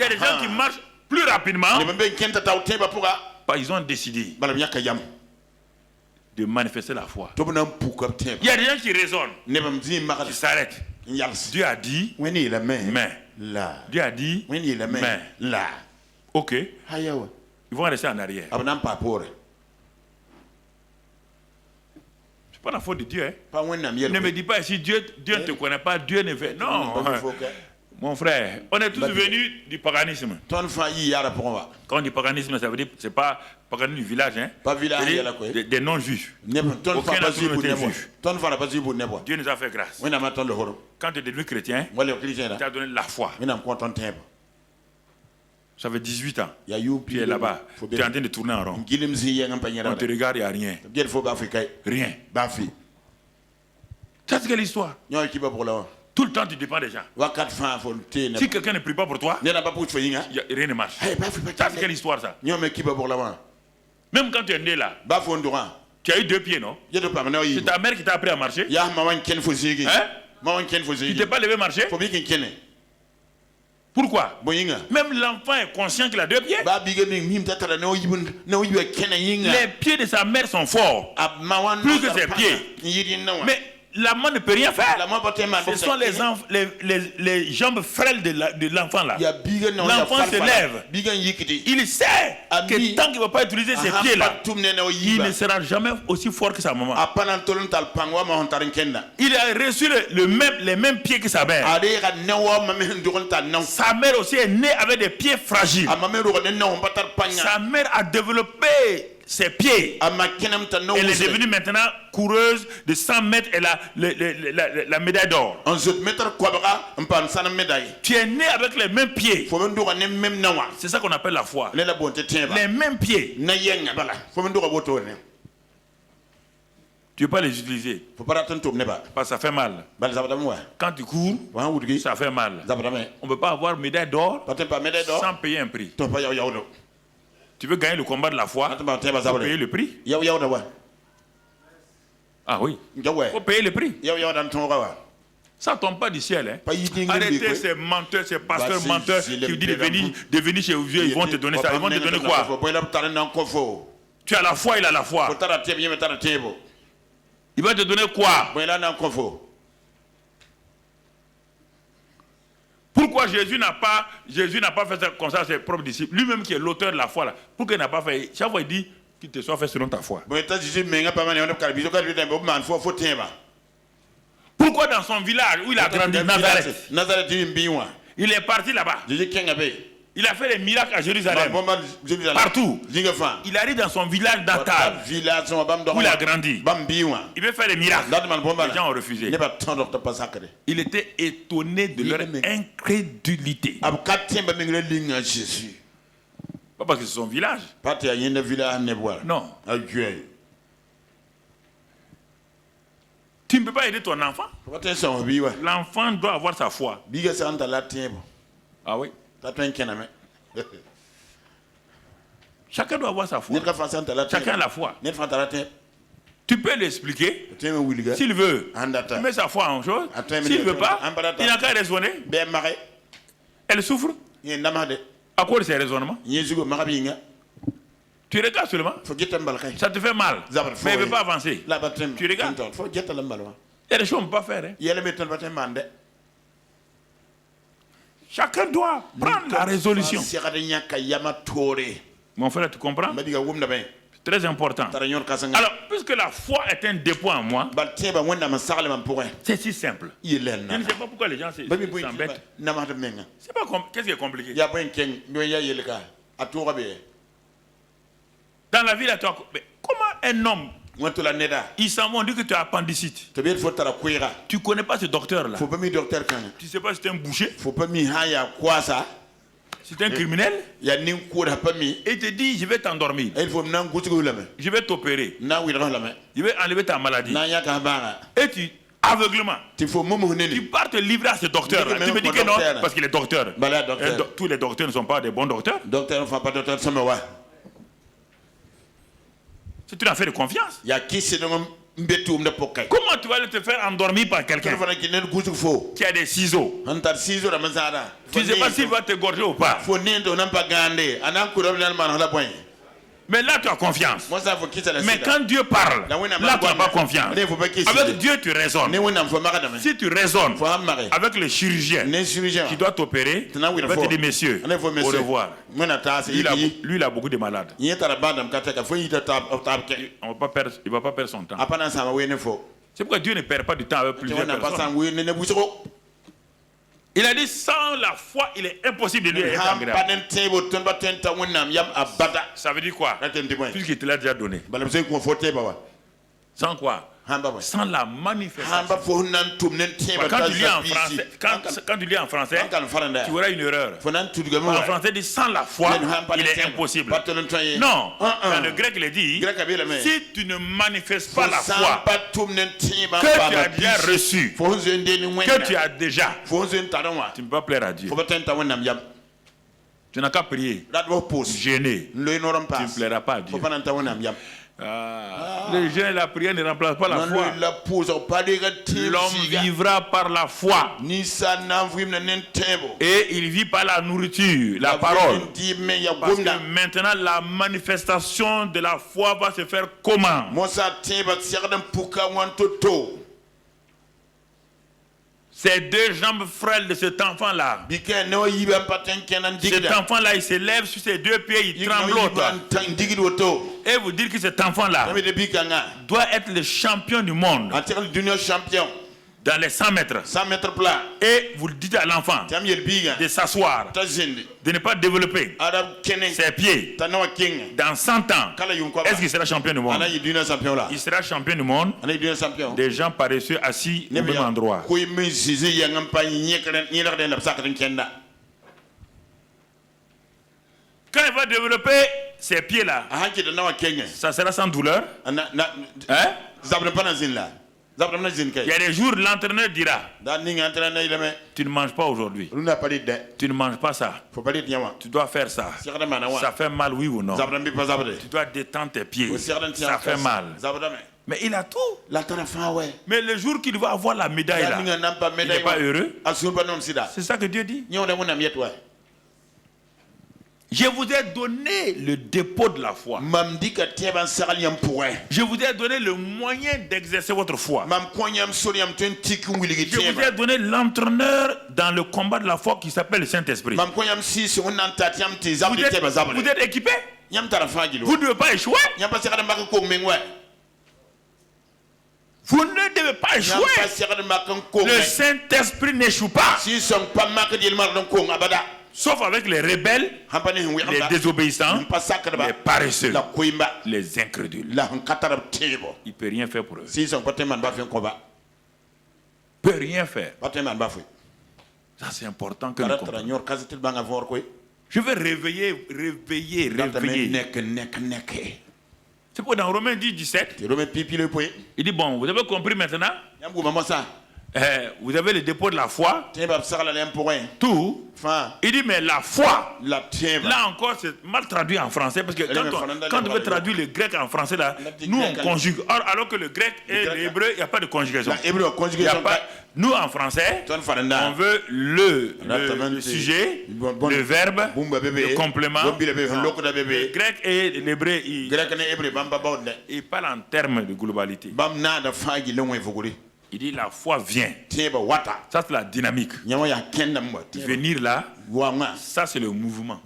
a des gens qui marchent plus rapidement. Ils ont décidé de manifester la foi. Il y a des gens qui raisonnent, qui s'arrêtent. Dieu a dit, mais. Dieu a dit, mais. Ok. Ils vont rester en arrière. C'est pas la faute de Dieu. Ne me dis pas si Dieu ne te connaît pas, Dieu ne fait. Non. Mon frère, on est tous venus du paganisme. Quand on dit paganisme, ça veut dire que ce n'est pas paganisme du village, hein? Pas village, des non-juifs. Aucun d'entre nous n'était juif. Dieu nous a fait grâce. Quand tu es devenu chrétien, tu as donné la foi. Ça fait 18 ans. Tu es là-bas. Tu es en train de tourner en rond. On te regarde, il n'y a rien. Rien. Ça, c'est quelle histoire? Tout le temps, tu dépends des gens. Si quelqu'un ne prie pas pour toi, rien ne marche. Ça, c'est quelle histoire, ça? Même quand tu es né là, tu as eu 2 pieds, non? C'est ta mère qui t'a appris à marcher. Hein? Tu t'es pas levé marcher? Pourquoi? Même l'enfant est conscient qu'il a 2 pieds. Les pieds de sa mère sont forts. Plus que ses pieds. Mais la main ne peut rien faire. Ce sont les jambes frêles de l'enfant là. L'enfant se lève. Il sait que tant qu'il ne va pas utiliser ses pieds là, il ne sera jamais aussi fort que sa maman. Il a reçu les mêmes pieds que sa mère. Sa mère aussi est née avec des pieds fragiles. Sa mère a développé ses pieds. Elle est devenue maintenant coureuse de 100 mètres et la médaille d'or. Tu es né avec les mêmes pieds. C'est ça qu'on appelle la foi. Les mêmes pieds. Tu ne peux pas les utiliser. Parce que ça fait mal. Quand tu cours, ça fait mal. On ne peut pas avoir médaille d'or sans payer un prix. Tu veux gagner le combat de la foi, il faut payer le prix. Ah oui, il faut payer le prix. Ça ne tombe pas du ciel. Hein. Arrêtez ces menteurs, ces pasteurs menteurs qui vous disent de venir chez vous, ils vont te donner ça. Ils vont te donner quoi? Tu as la foi, il a la foi. Il va te donner quoi? Pourquoi Jésus n'a pas fait ça comme ça à ses propres disciples? Lui-même qui est l'auteur de la foi là. Pourquoi il n'a pas fait? Chaque fois il dit qu'il te soit fait selon ta foi. Pourquoi dans son village où il a grandi, Nazareth, il est parti là-bas? Il a fait des miracles à Jérusalem. Partout. Il arrive dans son village natal où il a grandi. Il veut faire des miracles. Les gens ont refusé. Il était étonné de leur incrédulité. Pas parce que c'est son village. Non. Tu ne peux pas aider ton enfant. L'enfant doit avoir sa foi. Ah oui. Chacun doit avoir sa foi. Chacun a la foi. Tu peux l'expliquer. S'il veut, tu mets sa foi en chose. S'il ne veut pas, il n'a qu'à raisonner. Elle souffre. À cause de ses raisonnements. Tu regardes seulement. Ça te fait mal. Mais il ne veut pas avancer. Tu regardes. Il y a des choses qu'on ne peut pas faire. Hein. Chacun doit prendre la résolution. Mon frère, tu comprends? C'est très important. Alors, puisque la foi est un dépôt en moi, c'est si simple. Je ne sais pas pourquoi les gens s'embêtent. C'est pas qu'est-ce qui est compliqué? Dans la vie, là, comment un homme, il s'en va, on dit que tu as appendicite. Tu ne connais pas ce docteur-là. Tu ne sais pas si c'est un boucher. C'est un criminel. Et il te dit, je vais t'endormir. Je vais t'opérer. Je vais enlever ta maladie. Et tu, aveuglement, tu pars te livrer à ce docteur-là. Tu me dis que non, parce qu'il est docteur. Tous les docteurs ne sont pas des bons docteurs. C'est une affaire de confiance. Comment tu vas te faire endormir par quelqu'un qui a des ciseaux? Tu ne sais pas s'il va te gorger ou pas. Mais là tu as confiance. Mais quand Dieu parle, là tu n'as pas confiance. Avec Dieu tu raisonnes. Si tu raisonnes avec le chirurgien qui doit t'opérer, il va te dire messieurs, au revoir. Lui il a beaucoup de malades. Il ne va pas perdre son temps. C'est pourquoi Dieu ne perd pas du temps avec plusieurs personnes. Il a dit sans la foi, il est impossible de lui être agréable. Ça veut dire quoi? Puisqu'il te l'a déjà donné. Sans quoi? sans la manifestation. Quand tu lis en français, tu auras une erreur. En français, dit sans la foi, il est impossible. Non, quand le grec le dit, si tu ne manifestes pas la foi que tu as déjà reçue, que tu as déjà, tu ne peux pas plaire à Dieu. Tu n'as qu'à prier, gêner, tu ne plairas pas à Dieu. Le jeûne et la prière ne remplacent pas la foi. L'homme vivra par la foi. Et il vit par la nourriture, la parole. Parce que maintenant la manifestation de la foi va se faire comment? Ces deux jambes frêles de cet enfant-là. Cet enfant-là, il se lève sur ses deux pieds, il tremblote. Et vous dire que cet enfant-là doit être le champion du monde. Dans les 100 mètres. 100 mètres plats. Et vous le dites à l'enfant de s'asseoir, de ne pas développer ses pieds. Dans 100 ans, est-ce qu'il sera champion du monde? Il sera champion du monde. Des gens paresseux assis au même endroit. Quand il va développer ses pieds-là, ça sera sans douleur. Hein? Il y a des jours, l'entraîneur dira, tu ne manges pas aujourd'hui. Tu ne manges pas ça. Tu dois faire ça. Ça fait mal, oui ou non? Tu dois détendre tes pieds. Ça fait mal. Mais il a tout. Mais le jour qu'il va avoir la médaille là, il n'est pas heureux. C'est ça que Dieu dit. Je vous ai donné le dépôt de la foi. Je vous ai donné le moyen d'exercer votre foi. Je vous ai donné l'entraîneur dans le combat de la foi qui s'appelle le Saint-Esprit. Vous êtes équipé. Vous ne devez pas échouer. Vous ne devez pas échouer. Le Saint-Esprit n'échoue pas. Sauf avec les rebelles, les désobéissants, les paresseux, les incrédules. Il ne peut rien faire pour eux. Il ne peut rien faire. Ça c'est important que nous comprenions. Je vais réveiller. C'est pourquoi dans Romains 10:17, il dit bon, vous avez compris maintenant? Vous avez le dépôt de la foi. Tout. Il dit mais la foi. Là encore c'est mal traduit en français parce que quand on veut traduire le grec en français là, nous on conjugue. Or, alors que le grec et l'hébreu il n'y a pas de conjugation. Nous en français on veut le sujet, le verbe, le complément. Le grec et l'hébreu ils parlent en termes de globalité. Il dit la foi vient. Ça c'est la dynamique. Venir là, ça c'est le mouvement.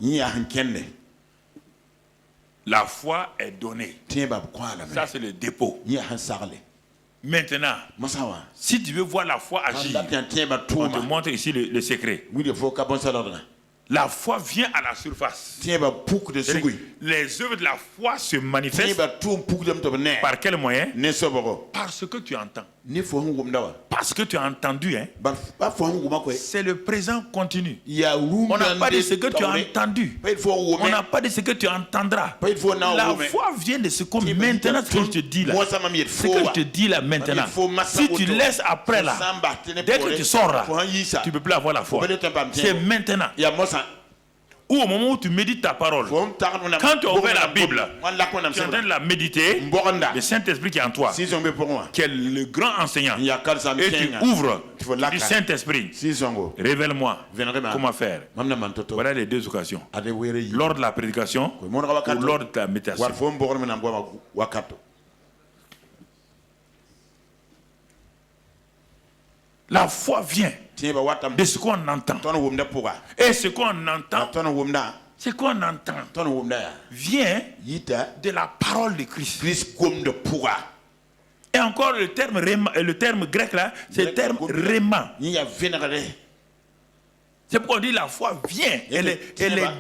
La foi est donnée. Ça c'est le dépôt. Maintenant, si tu veux voir la foi agir, on te montre ici le secret. La foi vient à la surface. Les œuvres de la foi se manifestent par quel moyen? Parce que tu entends. Parce que tu as entendu. Hein? C'est le présent continu. On n'a pas dit ce que tu as entendu. On n'a pas dit ce que tu entendras. La foi vient de ce que maintenant ce que je te dis là. Ce que je te dis là maintenant. Si tu laisses après là, dès que tu sors là, tu ne peux plus avoir la foi. C'est maintenant. Ou au moment où tu médites ta parole, quand tu as ouvert la Bible, tu es en train de la méditer, le Saint-Esprit qui est en toi, qui est le grand enseignant, et tu ouvres du Saint-Esprit, révèle-moi comment faire. Voilà les deux occasions, lors de la prédication ou lors de ta méditation. La foi vient de ce qu'on entend. Et ce qu'on entend, vient de la parole de Christ. Et encore le terme grec là, c'est le terme réma. C'est pourquoi on dit la foi vient, elle est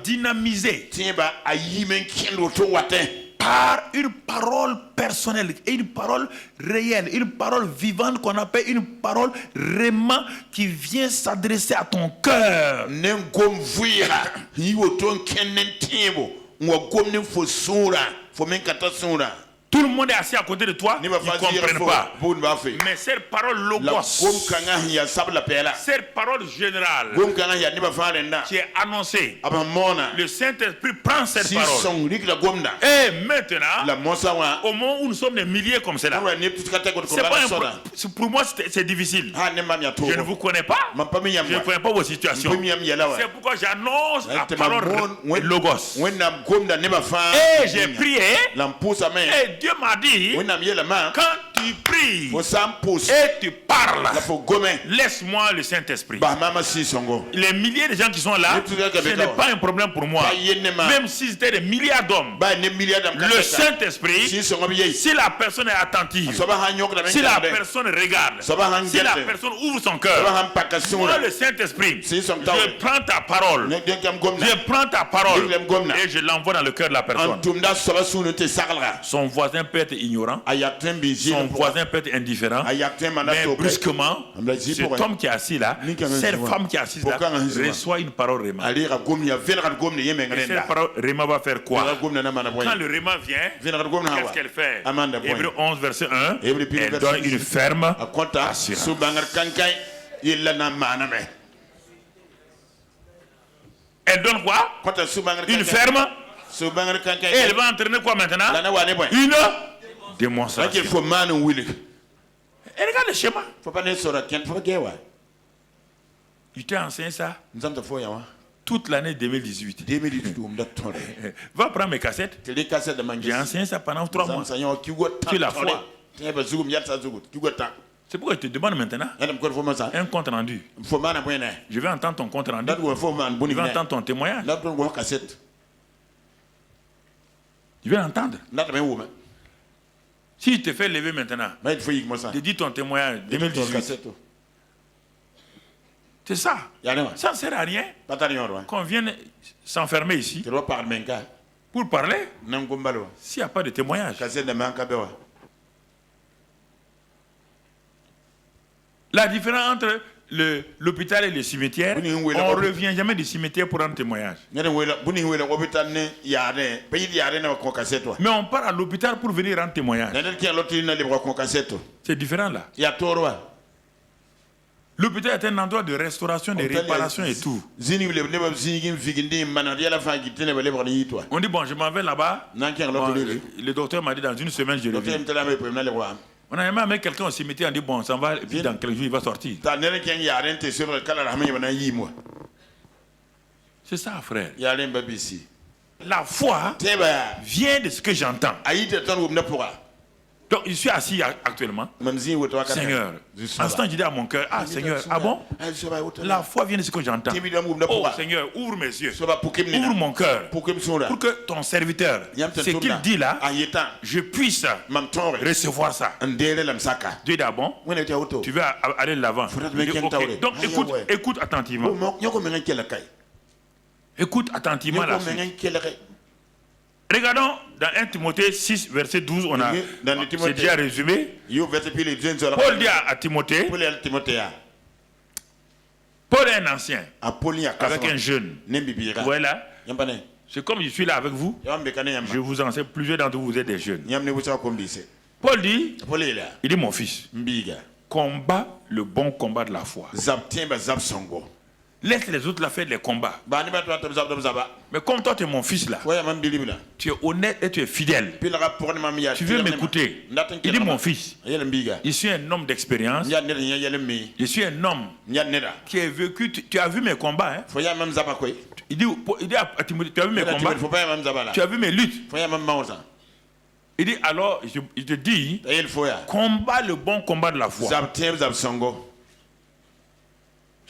dynamisée par une parole personnelle et une parole réelle, une parole vivante qu'on appelle une parole réma qui vient s'adresser à ton cœur. Tout le monde est assis à côté de toi, ils ne comprennent pas. Mais cette parole logos, cette parole générale qui est annoncée, le Saint-Esprit prend cette parole. Et maintenant, au moment où nous sommes des milliers comme cela, pour moi c'est difficile. Je ne vous connais pas, je ne connais pas vos situations. C'est pourquoi j'annonce la parole logos. Et j'ai prié, et Dieu m'a dit, quand tu pries et tu parles, laisse-moi le Saint-Esprit. Les milliers de gens qui sont là, ce n'est pas un problème pour moi. Même si c'était des milliards d'hommes, le Saint-Esprit, si la personne est attentive, si la personne regarde, si la personne ouvre son cœur, moi le Saint-Esprit, je prends ta parole, je prends ta parole et je l'envoie dans le cœur de la personne. Son voisin peut être ignorant, son voisin peut être indifférent, mais brusquement, cet homme qui est assis là, cette femme qui est assise là, reçoit une parole réma. Et cette parole réma va faire quoi? Quand le réma vient, qu'est-ce qu'elle fait? Hébreux 11 verset 1, elle donne une ferme assurance. Elle donne quoi? Une ferme. Et elle va entraîner quoi maintenant? Une démonstration. Et regarde le schéma. Il t'a enseigné ça toute l'année 2018. Va prendre mes cassettes. J'ai enseigné ça pendant 3 mois. Tu la foi. C'est pourquoi je te demande maintenant un compte rendu. Je vais entendre ton compte rendu. Je vais entendre ton témoignage. Tu veux l'entendre? Si je te fais lever maintenant, te dis ton témoignage 2018. C'est ça. Ça ne sert à rien qu'on vienne s'enfermer ici pour parler s'il n'y a pas de témoignage. La différence entre l'hôpital et le cimetière, on ne revient jamais du cimetière pour un témoignage. Mais on part à l'hôpital pour venir rendre témoignage. C'est différent là. L'hôpital est un endroit de restauration, de réparation et tout. On dit bon, je m'en vais là-bas. Le docteur m'a dit dans une semaine je reviens. On a même avec quelqu'un au cimetière, on dit bon, ça va, et puis dans quelques jours il va sortir. C'est ça, frère. La foi vient de ce que j'entends. Donc, je suis assis actuellement. Seigneur, en ce temps, je dis à mon cœur, ah Seigneur, ah bon? La foi vient de ce que j'entends. Oh Seigneur, ouvre mes yeux, ouvre mon cœur, pour que ton serviteur, ce qu'il dit là, je puisse recevoir ça. Dieu dit, ah bon? Tu veux aller de l'avant? Okay. Donc, écoute attentivement. Écoute attentivement la suite. Regardons dans 1 Timothée 6, verset 12, on a c'est déjà résumé. Paul dit à Timothée, Paul est un ancien avec un jeune. Voilà. C'est comme je suis là avec vous. Je vous enseigne, plusieurs d'entre vous êtes des jeunes. Paul dit, il dit mon fils, combat le bon combat de la foi. Laisse les autres là faire les combats. Mais comme toi tu es mon fils là, tu es honnête et tu es fidèle. Tu veux m'écouter. Il dit mon fils, je suis un homme d'expérience. Je suis un homme qui a vécu. Tu as vu mes combats. Hein? Il dit à Timothée, tu as vu mes combats. Tu as vu mes luttes. Il dit alors, je te dis, combat le bon combat de la foi.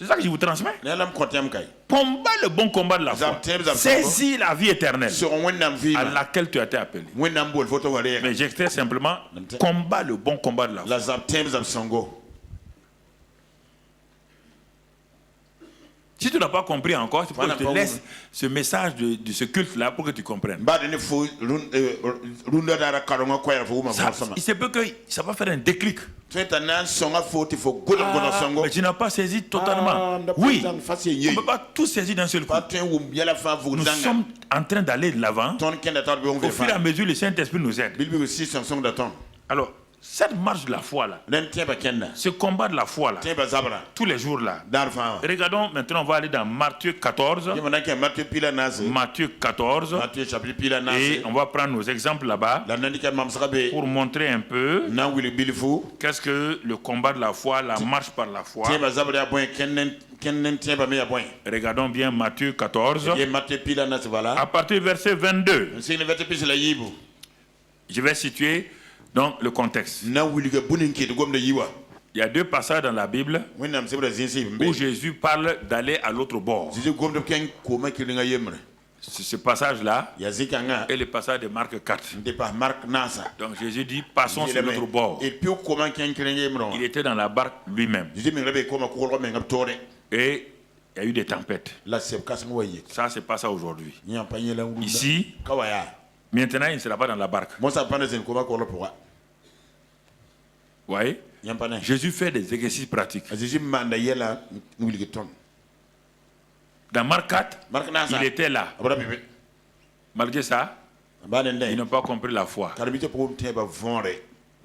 C'est ça que je vous transmets. Combat le bon combat de la foi. Saisis la vie éternelle à laquelle tu as été appelé. Mais j'extrais simplement combat le bon combat de la foi. Si tu n'as pas compris encore, c'est pourquoi je te laisse ce message de ce culte-là pour que tu comprennes. Il se peut que ça va faire un déclic. Mais tu n'as pas saisi totalement. Oui, on ne peut pas tout saisir d'un seul coup. Nous sommes en train d'aller de l'avant. Au fur et à mesure, le Saint-Esprit nous aide. Alors, cette marche de la foi là, ce combat de la foi là, tous les jours là. Regardons maintenant, on va aller dans Matthieu 14. Matthieu 14. Et on va prendre nos exemples là-bas pour montrer un peu qu'est-ce que le combat de la foi, la marche par la foi. Regardons bien Matthieu 14. À partir du verset 22. Je vais situer donc le contexte. Il y a deux passages dans la Bible où Jésus parle d'aller à l'autre bord. Ce passage-là est le passage de Marc 4. Donc Jésus dit, passons sur l'autre bord. Il était dans la barque lui-même. Et il y a eu des tempêtes. Ça, c'est pas ça aujourd'hui. Ici, maintenant, il ne sera pas dans la barque. Vous voyez? Jésus fait des exercices pratiques. Dans Marc 4, il était là. Malgré ça, ils n'ont pas compris la foi.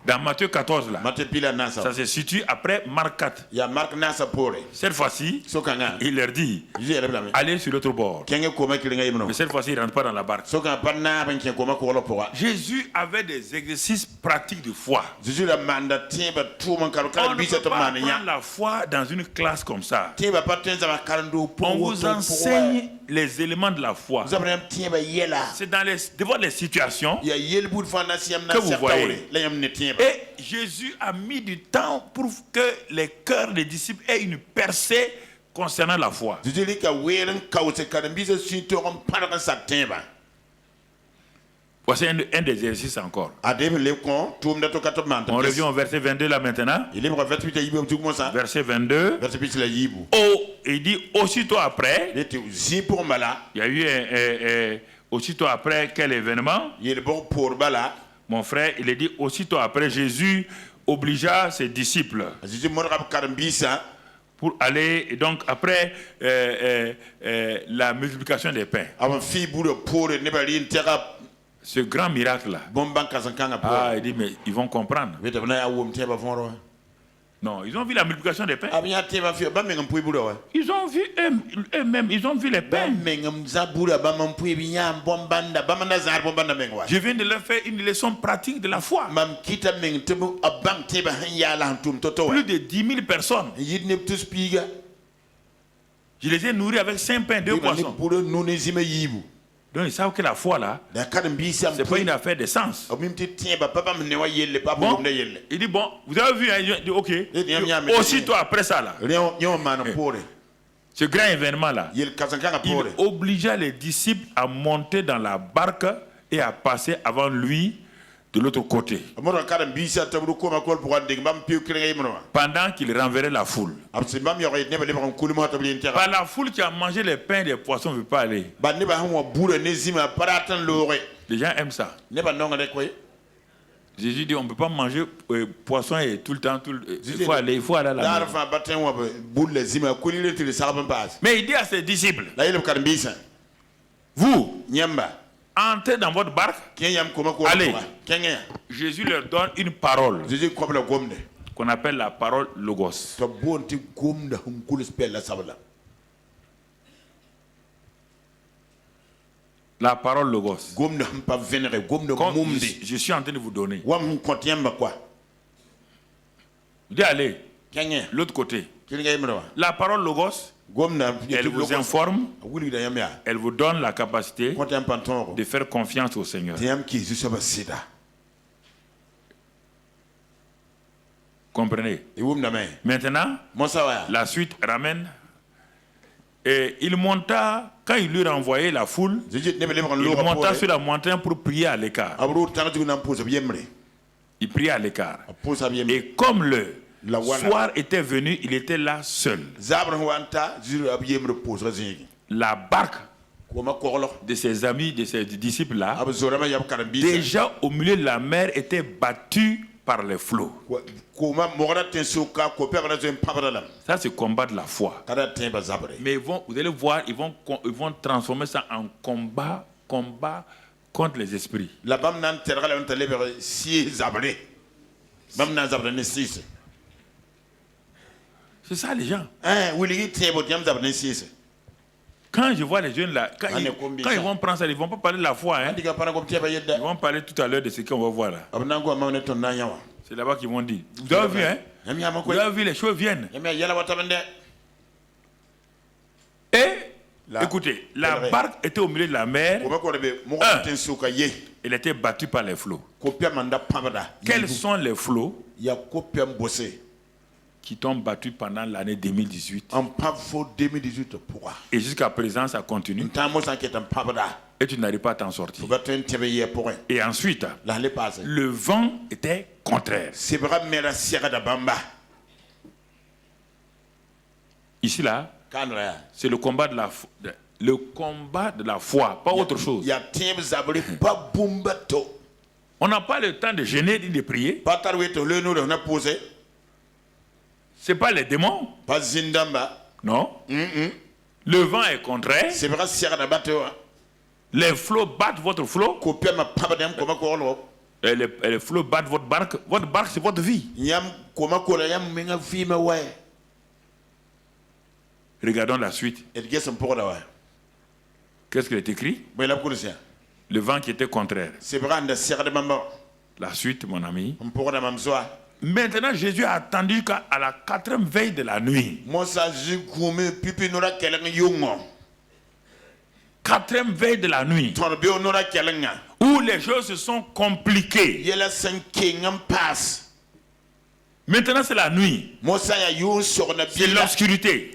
Dans Matthieu 14, là, ça se situe après Marc 4. Cette fois-ci, il leur dit, allez sur l'autre bord. Mais cette fois-ci, il ne rentre pas dans la barque. Jésus avait des exercices pratiques de foi. On ne peut pas prendre la foi dans une classe comme ça. On vous enseigne les éléments de la foi. C'est devant les situations que vous voyez. Et Jésus a mis du temps pour que les cœurs des disciples aient une percée concernant la foi. Voici un des exercices encore. On revient au verset 22 là maintenant. Verset 22. Oh, il dit aussitôt après. Il y a eu aussitôt après quel événement? Mon frère, il est dit aussitôt après, Jésus obligea ses disciples pour aller, et donc après la multiplication des pains. Ce grand miracle-là. Ah, il dit, mais ils vont comprendre. Non, ils ont vu la multiplication des pains. Ils ont vu eux-mêmes, ils ont vu les pains. Je viens de leur faire une leçon pratique de la foi. Plus de 10 000 personnes. Je les ai nourris avec 5 pains, 2 poissons. Donc ils savent que la foi là, c'est pas une affaire de sens. Bon, il dit bon, vous avez vu, il dit ok. Aussitôt après ça là, ce grand événement là, il obligea les disciples à monter dans la barque et à passer avant lui de l'autre côté. Pendant qu'il renverrait la foule. Par la foule qui a mangé les pains et les poissons ne veut pas aller. Les gens aiment ça. Jésus dit on ne peut pas manger poisson et tout le temps. Il faut aller à la maison. Mais il dit à ses disciples, vous, entrez dans votre barque, allez. Jésus leur donne une parole qu'on appelle la parole logos. La parole logos. Comme je suis en train de vous donner. Vous dites allez, l'autre côté. La parole logos, elle vous informe, elle vous donne la capacité de faire confiance au Seigneur. Comprenez? Maintenant, la suite ramène. Et il monta, quand il lui renvoyait la foule, il monta sur la montagne pour prier à l'écart. Il priait à l'écart. Et comme soir était venu, il était là seul. La barque de ses amis, de ses disciples-là, déjà au milieu de la mer, était battue par les flots. Ça, c'est combat de la foi. Mais vous allez voir, ils vont transformer ça en combat contre les esprits. C'est ça les gens. Quand je vois les jeunes là, quand ils vont prendre ça, ils ne vont pas parler de la foi. Hein? Ils vont parler tout à l'heure de ce qu'on va voir là. C'est là-bas qu'ils vont dire. Vous avez vu, hein? Vous avez vu, les choses viennent. Et, écoutez, la barque était au milieu de la mer. Elle était battue par les flots. Quels sont les flots qui t'ont battu pendant l'année 2018? Et jusqu'à présent, ça continue. Et tu n'arrives pas à t'en sortir. Et ensuite, le vent était contraire. Ici, là, c'est le combat de la foi, pas autre chose. On n'a pas le temps de gêner ni de prier. C'est pas les démons. Non. Le vent est contraire. Les flots battent votre flot. Et les flots battent votre barque. Votre barque, c'est votre vie. Regardons la suite. Qu'est-ce qu'il est écrit? Le vent qui était contraire. La suite, mon ami. Maintenant, Jésus a attendu qu'à la 4e veille de la nuit. 4e veille de la nuit. Où les choses se sont compliquées. Maintenant, c'est la nuit. C'est l'obscurité.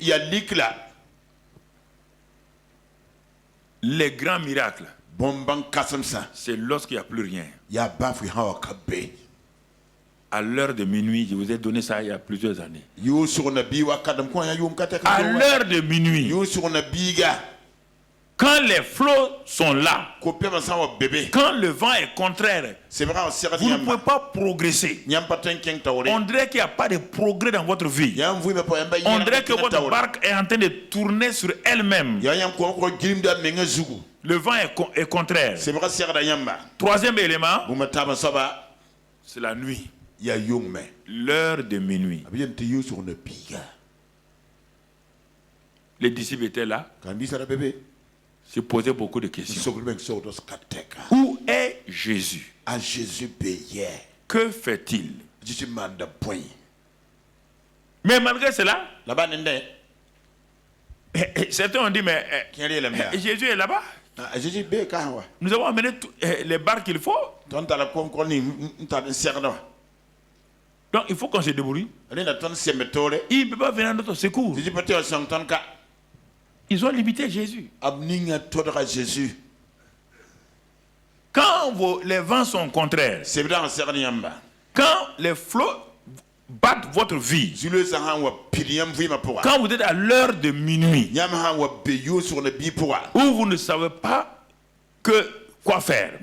Les grands miracles, c'est lorsqu'il n'y a plus rien. À l'heure de minuit, je vous ai donné ça il y a plusieurs années. À l'heure de minuit, quand les flots sont là, quand le vent est contraire, vous ne pouvez pas progresser. On dirait qu'il n'y a pas de progrès dans votre vie. On dirait que votre barque est en train de tourner sur elle-même. Le vent est contraire. 3e élément, c'est la nuit. L'heure de minuit. Les disciples étaient là. Se posaient beaucoup de questions. Où est Jésus? Que fait-il? Mais malgré cela, certains ont dit, mais Jésus est là-bas. Nous avons amené les barques qu'il faut. Donc il faut qu'on se débrouille. Il ne peut pas venir à notre secours. Ils ont limité Jésus. Quand les vents sont contraires, quand les flots battent votre vie, quand vous êtes à l'heure de minuit, où vous ne savez pas quoi faire,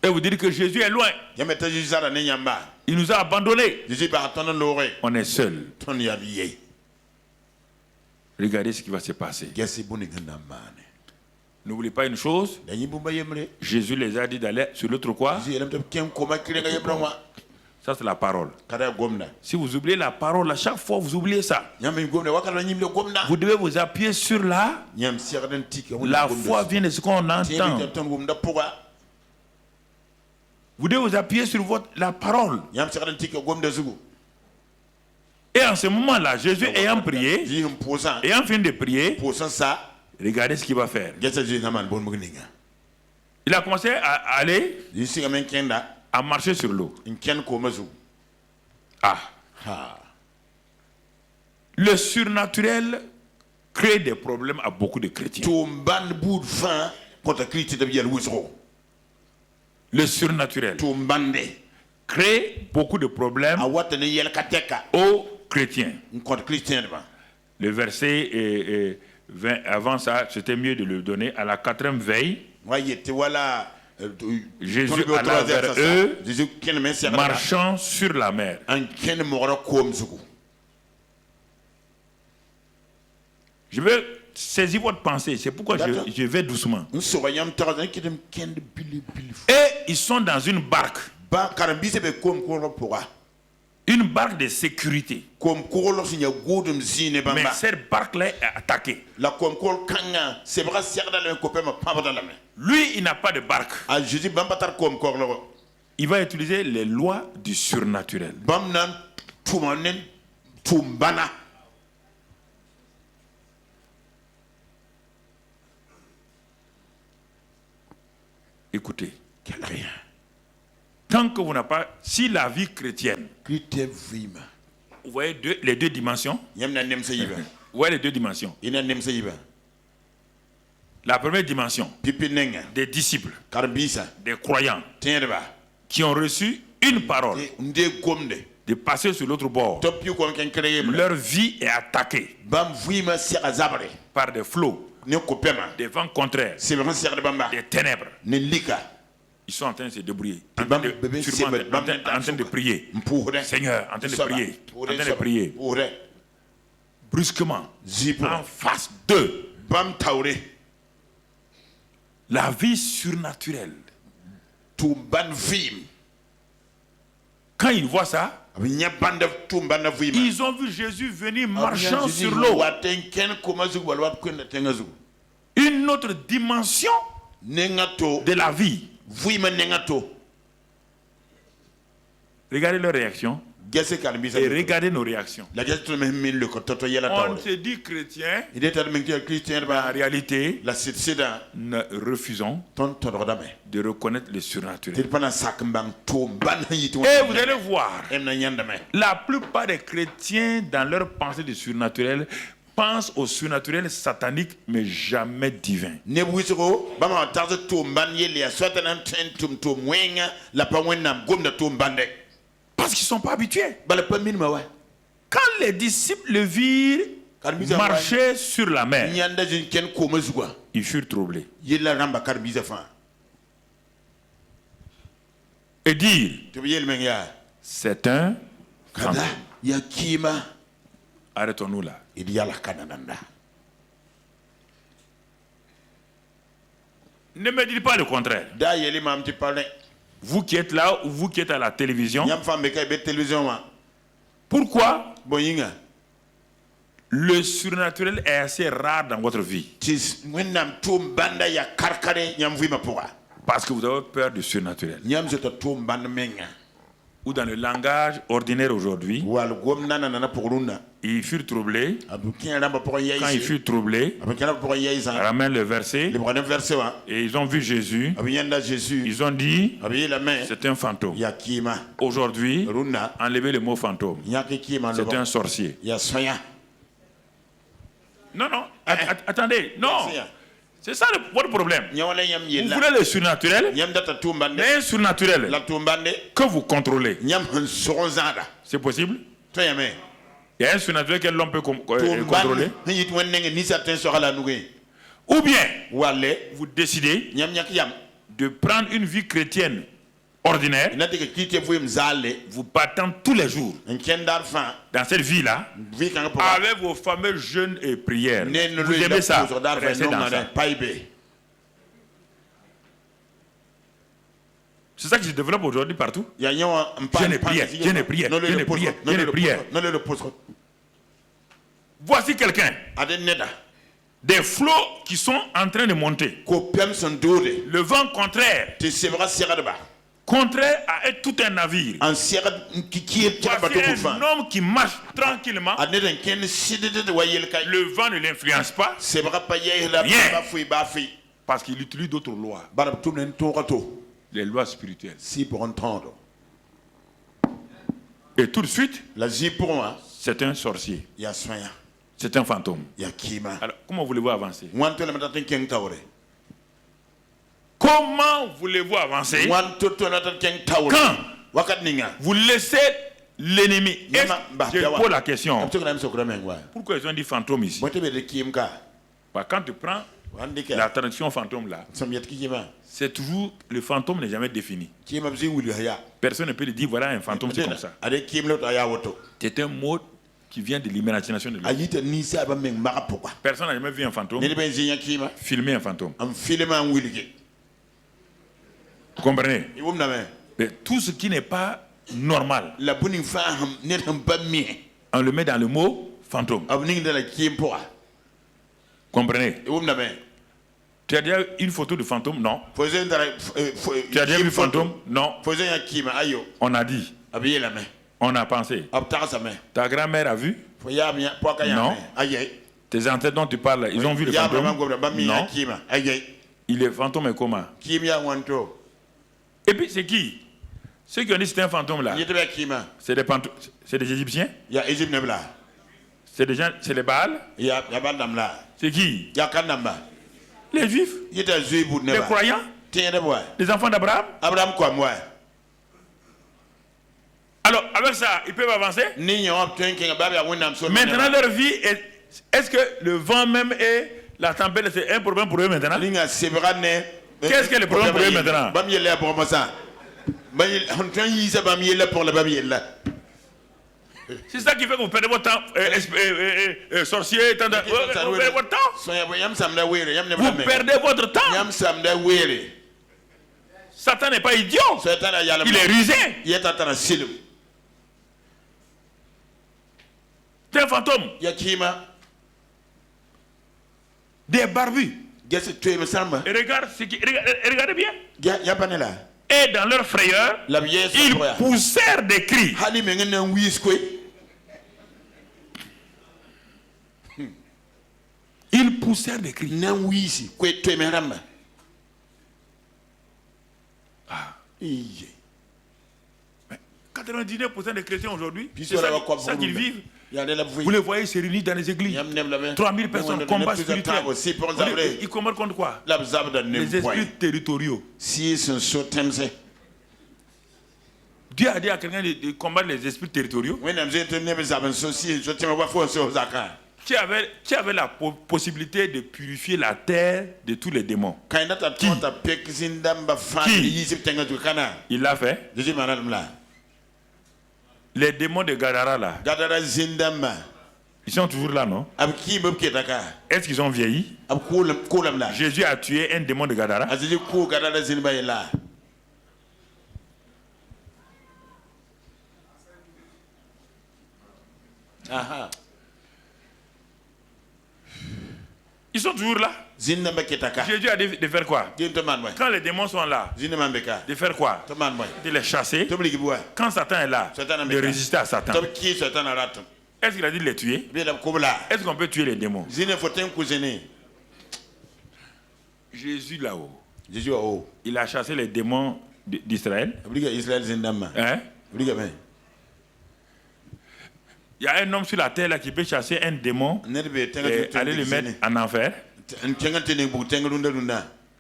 et vous dites que Jésus est loin, il nous a abandonnés, on est seul. Regardez ce qui va se passer. N'oubliez pas une chose, Jésus les a dit d'aller sur l'autre quoi? Ça, c'est la parole. Si vous oubliez la parole, à chaque fois vous oubliez ça. Vous devez vous appuyer sur la foi vient de ce qu'on entend. Vous devez vous appuyer sur la parole. Et en ce moment-là, Jésus ayant prié, ayant fini de prier, regardez ce qu'il va faire. Il a commencé à aller, à marcher sur l'eau. Le surnaturel crée des problèmes à beaucoup de chrétiens. Le surnaturel crée beaucoup de problèmes aux chrétiens. Le verset 20, avant ça, c'était mieux de le donner à la 4e veille. Jésus alla vers eux, marchant sur la mer. Je veux saisir votre pensée, c'est pourquoi je vais doucement. Et ils sont dans une barque. Une barque de sécurité. Mais cette barque-là est attaquée. Lui, il n'a pas de barque. Il va utiliser les lois du surnaturel. Écoutez, tant que vous n'avez pas, si la vie chrétienne, vous voyez les deux dimensions. Vous voyez les deux dimensions. La première dimension, des disciples, des croyants, qui ont reçu une parole, de passer sur l'autre bord. Leur vie est attaquée par des flots, des vents contraires, des ténèbres. Ils sont en train de se débrouiller, en train de prier. Seigneur, en train de prier, Brusquement, en face d'eux, la vie surnaturelle. Quand ils voient ça, ils ont vu Jésus venir marchant sur l'eau. Une autre dimension de la vie. Regardez leur réaction et regardez nos réactions. On se dit chrétien, en réalité, nous refusons de reconnaître le surnaturel. Et vous allez voir, la plupart des chrétiens, dans leur pensée du surnaturel, pense au surnaturel satanique, mais jamais divin. Parce qu'ils ne sont pas habitués. Quand les disciples le virent marcher sur la mer, ils furent troublés. Et dire, c'est un fantôme. Arrêtons-nous là. Ne me dites pas le contraire. Vous qui êtes là ou vous qui êtes à la télévision, pourquoi le surnaturel est assez rare dans votre vie? Parce que vous avez peur du surnaturel. Ou dans le langage ordinaire aujourd'hui, ils furent troublés. Quand ils furent troublés, ramène le verset, et ils ont vu Jésus. Ils ont dit, c'est un fantôme. Aujourd'hui, enlevez le mot fantôme. C'est un sorcier. Non, non, attendez, non. C'est ça votre problème. Vous voulez le surnaturel, mais un surnaturel que vous contrôlez. C'est possible? Il y a un surnaturel que l'homme peut contrôler. Ou bien, vous décidez de prendre une vie chrétienne ordinaire, vous battant tous les jours dans cette vie-là, avec vos fameux jeûnes et prières. Vous aimez ça? Restez dans ça. C'est ça qui se développe aujourd'hui partout. Jeûne et prière, jeûne et prière, jeûne et prière, jeûne et prière. Voici quelqu'un. Des flots qui sont en train de monter. Le vent contraire. Contraire à être tout un navire. Voici un homme qui marche tranquillement. Le vent ne l'influence pas. Rien. Parce qu'il utilise d'autres lois. Les lois spirituelles. Et tout de suite, c'est un sorcier. C'est un fantôme. Alors, comment voulez-vous avancer? Comment voulez-vous avancer quand Vous laissez l'ennemi. Je pose la question. Pourquoi ils ont dit fantôme ici? Quand tu prends la traduction fantôme là, c'est toujours le fantôme n'est jamais défini. Personne ne peut dire voilà un fantôme c'est comme ça. C'est un mot qui vient de l'imagination de l'homme. Personne n'a jamais vu un fantôme. Filmer un fantôme. Vous comprenez? Mais tout ce qui n'est pas normal, on le met dans le mot fantôme. Comprenez? Tu as déjà une photo de fantôme? Non. Tu as déjà vu fantôme? Non. On a dit. On a pensé. Ta grand-mère a vu? Non. Tes ancêtres dont tu parles, ils ont vu le fantôme? Non. Il est fantôme et comment? Et puis c'est qui? Ceux qui ont dit que c'était un fantôme là. C'est des Égyptiens? C'est des gens, c'est les Baals? C'est qui? Les Juifs? Les croyants? Les enfants d'Abraham? Alors, avec ça, ils peuvent avancer? Maintenant, leur vie, est-ce que le vent même et la tempête, c'est un problème pour eux maintenant? Qu'est-ce que le problème pour eux maintenant? C'est ça qui fait que vous perdez votre temps, sorcier, vous perdez votre temps. Vous perdez votre temps. Satan n'est pas idiot. Il est rusé. C'est un fantôme. Des barbus. Et regardez bien. Et dans leur frayeur, ils poussèrent des cris. Ils poussèrent des cris. 99% des chrétiens aujourd'hui, c'est ça qu'ils vivent. Vous les voyez se réunir dans les églises. 3000 personnes combattent spirituels. Ils combattent contre quoi? Les esprits territoriaux. Dieu a dit à quelqu'un de combattre les esprits territoriaux. Qui avait la possibilité de purifier la terre de tous les démons. Qui? Il l'a fait. Les démons de Gadara là. Ils sont toujours là, non? Est-ce qu'ils ont vieilli? Jésus a tué un démon de Gadara. Ils sont toujours là. Jésus a dit de faire quoi? Quand les démons sont là, de faire quoi? De les chasser. Quand Satan est là, de résister à Satan. Est-ce qu'il a dit de les tuer? Est-ce qu'on peut tuer les démons? Jésus là-haut, il a chassé les démons d'Israël. Hein? Il y a un homme sur la terre là qui peut chasser un démon et aller le mettre en enfer.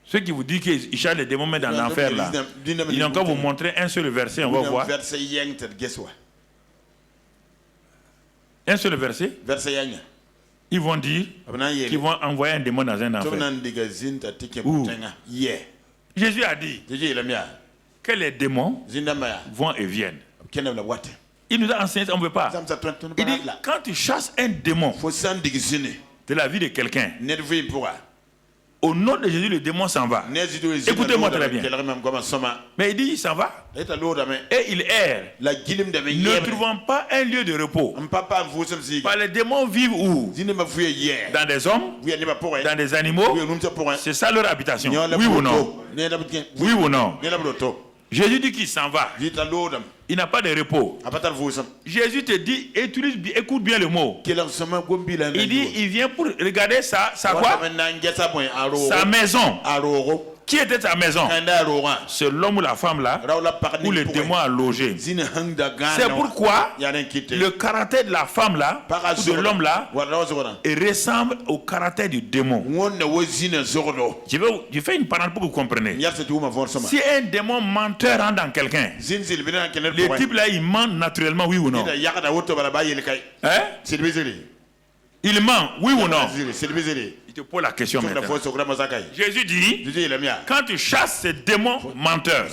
Ceux qui vous disent qu'ils chassent les démons dans l'enfer là, ils n'ont qu'à vous montrer un seul verset, on va voir. Un seul verset. Ils vont dire qu'ils vont envoyer un démon dans un enfer. Jésus a dit que les démons vont et viennent. Il nous a enseigné, on ne veut pas. Il dit, quand tu chasses un démon de la vie de quelqu'un, au nom de Jésus, le démon s'en va. Écoutez-moi très bien. Mais il dit, il s'en va. Et il erre. Ne trouvant pas un lieu de repos. Les démons vivent où? Dans des hommes, dans des animaux. C'est ça leur habitation. Oui ou non? Oui ou non? Jésus dit qu'il s'en va. Il n'a pas de repos. Jésus te dit, écoute bien le mot. Il dit, il vient pour regarder sa quoi? Sa maison. Qui était sa maison? C'est l'homme ou la femme là où le démon a logé. C'est pourquoi le caractère de la femme là ou de l'homme là ressemble au caractère du démon. Je fais une parenthèse pour que vous compreniez. Si un démon menteur rentre dans quelqu'un, le type là il ment naturellement, oui ou non? Hein? Il ment, oui ou non? Il te pose la question maintenant. Jésus dit, quand tu chasses ces démons menteurs,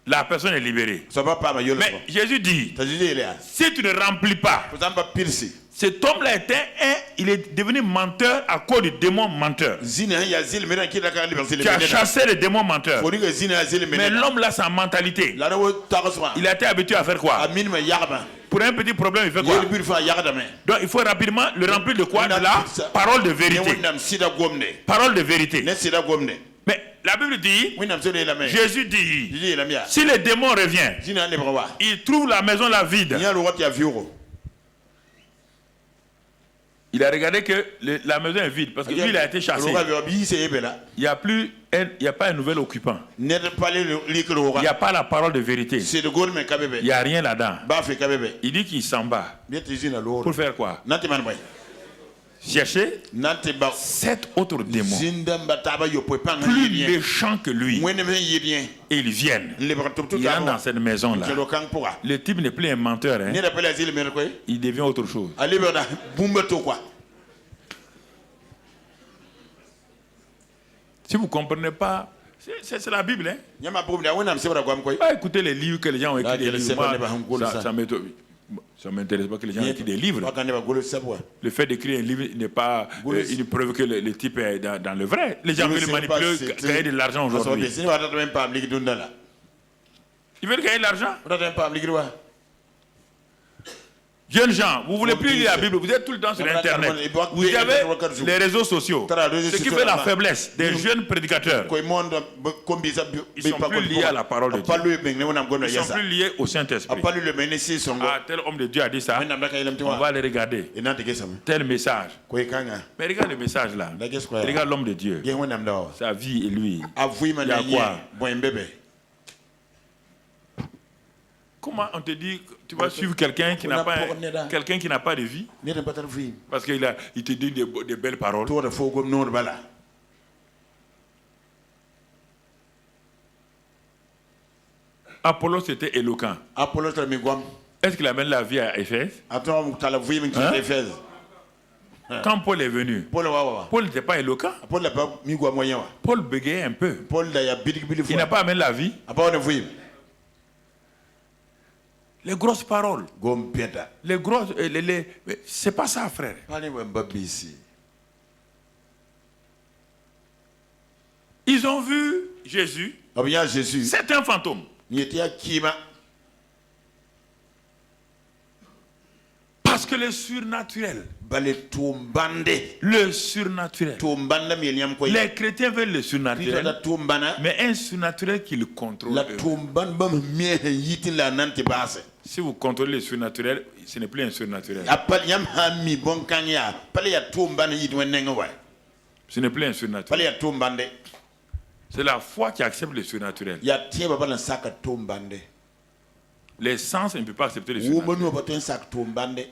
la personne est libérée. Mais Jésus dit, si tu ne remplis pas, cet homme-là il est devenu menteur à cause du démon menteur. Tu as chassé le démon menteur. Mais l'homme là, sa mentalité, il a été habitué à faire quoi? Pour un petit problème, il fait quoi? Donc il faut rapidement le remplir de quoi? De la parole de vérité. Parole de vérité. Mais la Bible dit, Jésus dit, si le démon revient, il trouve la maison là vide. Il a regardé que la maison est vide parce que lui il a été chassé. Il n'y a pas un nouvel occupant. Il n'y a pas la parole de vérité. Il n'y a rien là-dedans. Il dit qu'il s'en bat. Pour faire quoi? Chercher 7 autres démons plus méchants que lui. Et ils viennent. Il entre dans cette maison-là. Le type n'est plus un menteur. Hein? Il devient autre chose. Si vous ne comprenez pas, c'est la Bible. Hein? Écoutez les livres que les gens ont écrits. Ça ne m'intéresse pas que les gens écrivent des livres. Le fait d'écrire un livre n'est pas une preuve que le type est dans le vrai. Les gens veulent manipuler, gagner de l'argent aujourd'hui. Ils veulent gagner de l'argent. Jeunes gens, vous ne voulez plus lire la Bible, vous êtes tout le temps sur Internet. Vous avez les réseaux sociaux. Ce qui fait la faiblesse des jeunes prédicateurs. Ils ne sont plus liés à la parole de Dieu. Ils ne sont plus liés au Saint-Esprit. Ah, tel homme de Dieu a dit ça. On va les regarder. Tel message. Mais regarde le message là. Regarde l'homme de Dieu. Sa vie et lui. Il y a quoi? Comment on te dit que tu vas suivre quelqu'un qui n'a pas de vie? Parce qu'il te dit des belles paroles. Apollos était éloquent. Est-ce qu'il amène la vie à Éphèse? Hein? Quand Paul est venu, Paul n'était pas éloquent. Paul bégayait un peu. Il n'a pas amené la vie. Les grosses paroles. Les grosses. C'est pas ça, frère. Ils ont vu Jésus. C'est un fantôme. Parce que le surnaturel. Le surnaturel. Les chrétiens veulent le surnaturel. Mais un surnaturel qui le contrôle. Si vous contrôlez le surnaturel, ce n'est plus un surnaturel. Ce n'est plus un surnaturel. C'est la foi qui accepte le surnaturel. Les sens ne peuvent pas accepter le surnaturel.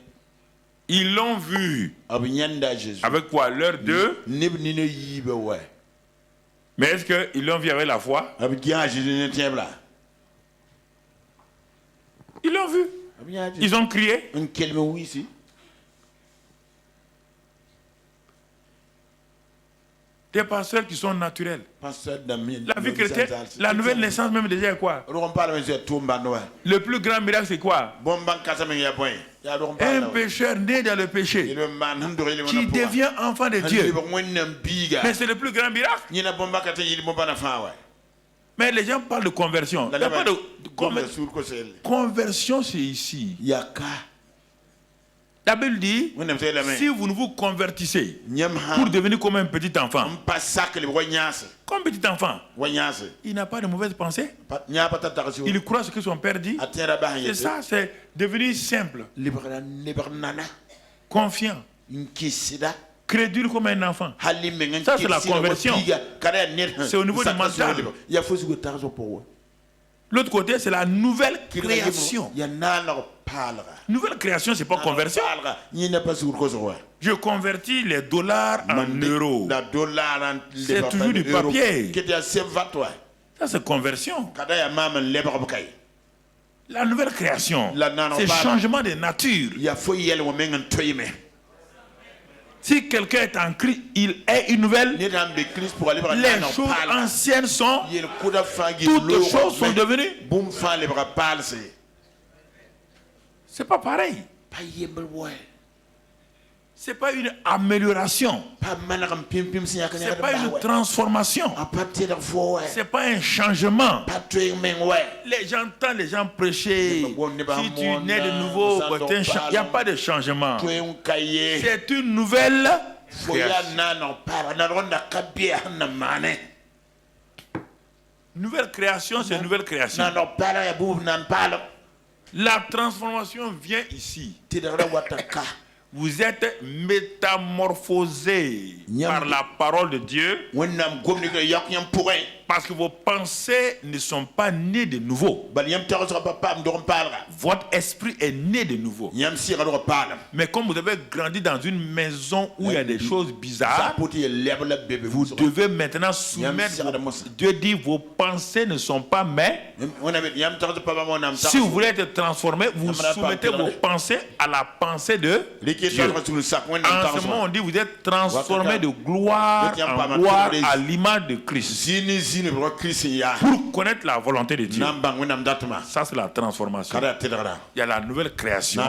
Ils l'ont vu. Avec quoi? L'heure de. Mais est-ce qu'ils l'ont vu avec la foi? Ils l'ont vu. Ils ont crié. Des pasteurs qui sont naturels. La vie chrétienne, la nouvelle naissance même déjà est quoi? Le plus grand miracle c'est quoi? Un pécheur né dans le péché qui devient enfant de Dieu. Mais c'est le plus grand miracle. Mais les gens parlent de conversion. Il n'y a pas de conversion, c'est ici. La Bible dit, si vous ne vous convertissez pour devenir comme un petit enfant, comme petit enfant, il n'a pas de mauvaise pensée. Il croit ce que son père dit. C'est ça, c'est devenir simple, confiant. crédule comme un enfant. Ça, c'est la conversion. C'est au niveau du mental. L'autre côté, c'est la nouvelle création. Nouvelle création, c'est pas conversion. Je convertis les dollars en euros. C'est toujours du papier. Ça, c'est conversion. La nouvelle création, c'est changement de nature. Si quelqu'un est en Christ, il est une nouvelle. Les choses anciennes sont. Toutes choses sont devenues. C'est pas pareil. C'est pas une amélioration. C'est pas une transformation. C'est pas un changement. J'entends les gens prêcher. Si tu nais de nouveau, il n'y a pas de changement. C'est une nouvelle création, c'est une nouvelle création. La transformation vient ici. Vous êtes métamorphosés par la parole de Dieu parce que vos pensées ne sont pas nées de nouveau. Votre esprit est né de nouveau. Mais comme vous avez grandi dans une maison où il y a des choses bizarres, vous devez maintenant soumettre. Dieu dit vos pensées ne sont pas mais. Si vous voulez être transformé, vous soumettez vos pensées à la pensée de Dieu. En ce moment, on dit vous êtes transformé de gloire en gloire à l'image de Christ. Pour connaître la volonté de Dieu. Ça, c'est la transformation. Il y a la nouvelle création.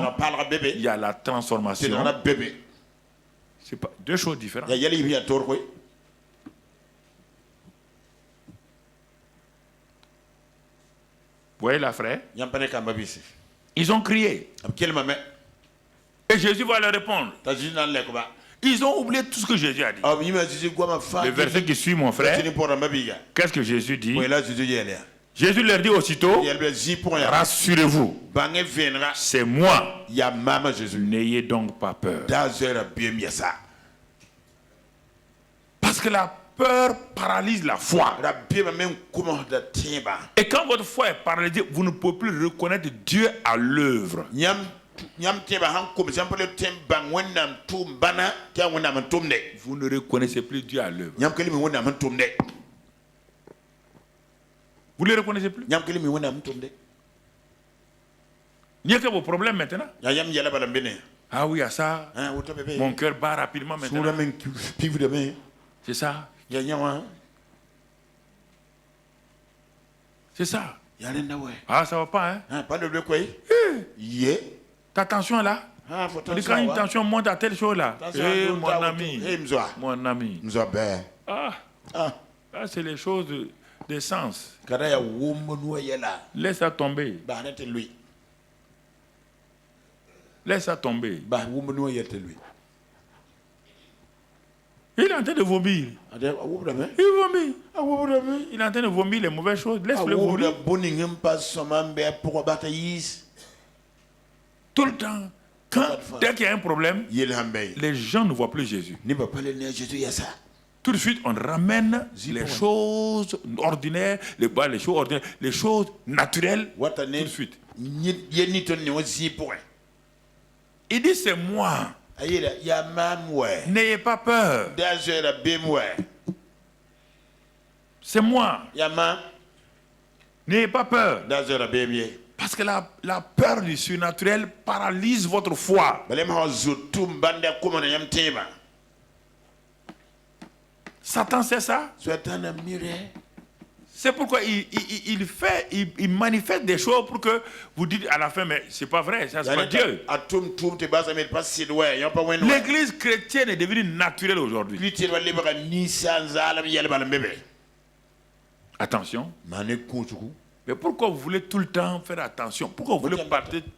Il y a la transformation. C'est pas deux choses différentes. Vous voyez là, frère? Ils ont crié. Et Jésus va leur répondre. Ils ont oublié tout ce que Jésus a dit. Le verset qui suit, mon frère. Qu'est-ce que Jésus dit? Jésus leur dit aussitôt, rassurez-vous, c'est moi. N'ayez donc pas peur. Parce que la peur paralyse la foi. Et quand votre foi est paralysée, vous ne pouvez plus reconnaître Dieu à l'œuvre. Vous ne reconnaissez plus Dieu à l'œuvre. Vous ne le reconnaissez plus. Il n'y a que vos problèmes maintenant. Ah oui, à ça. Mon cœur bat rapidement maintenant. C'est ça. C'est ça. Ah, ça va pas, hein? Ta tension là? Quand une tension monte à telle chose là. Mon ami. Mon ami. C'est les choses d'essence. Laisse ça tomber. Laisse ça tomber. Il est en train de vomir. Il vomit. Il est en train de vomir les mauvaises choses. Laisse-le vomir. Tout le temps. Dès qu'il y a un problème, les gens ne voient plus Jésus. Tout de suite, on ramène les choses ordinaires, les choses naturelles. Tout de suite. Il dit c'est moi. N'ayez pas peur. C'est moi. N'ayez pas peur. Parce que la peur du surnaturel paralyse votre foi. Satan sait ça. C'est pourquoi il manifeste des choses pour que vous dites à la fin, mais c'est pas vrai, ça c'est pas Dieu. L'église chrétienne est devenue naturelle aujourd'hui. Attention. Mais pourquoi vous voulez tout le temps faire attention? Pourquoi vous voulez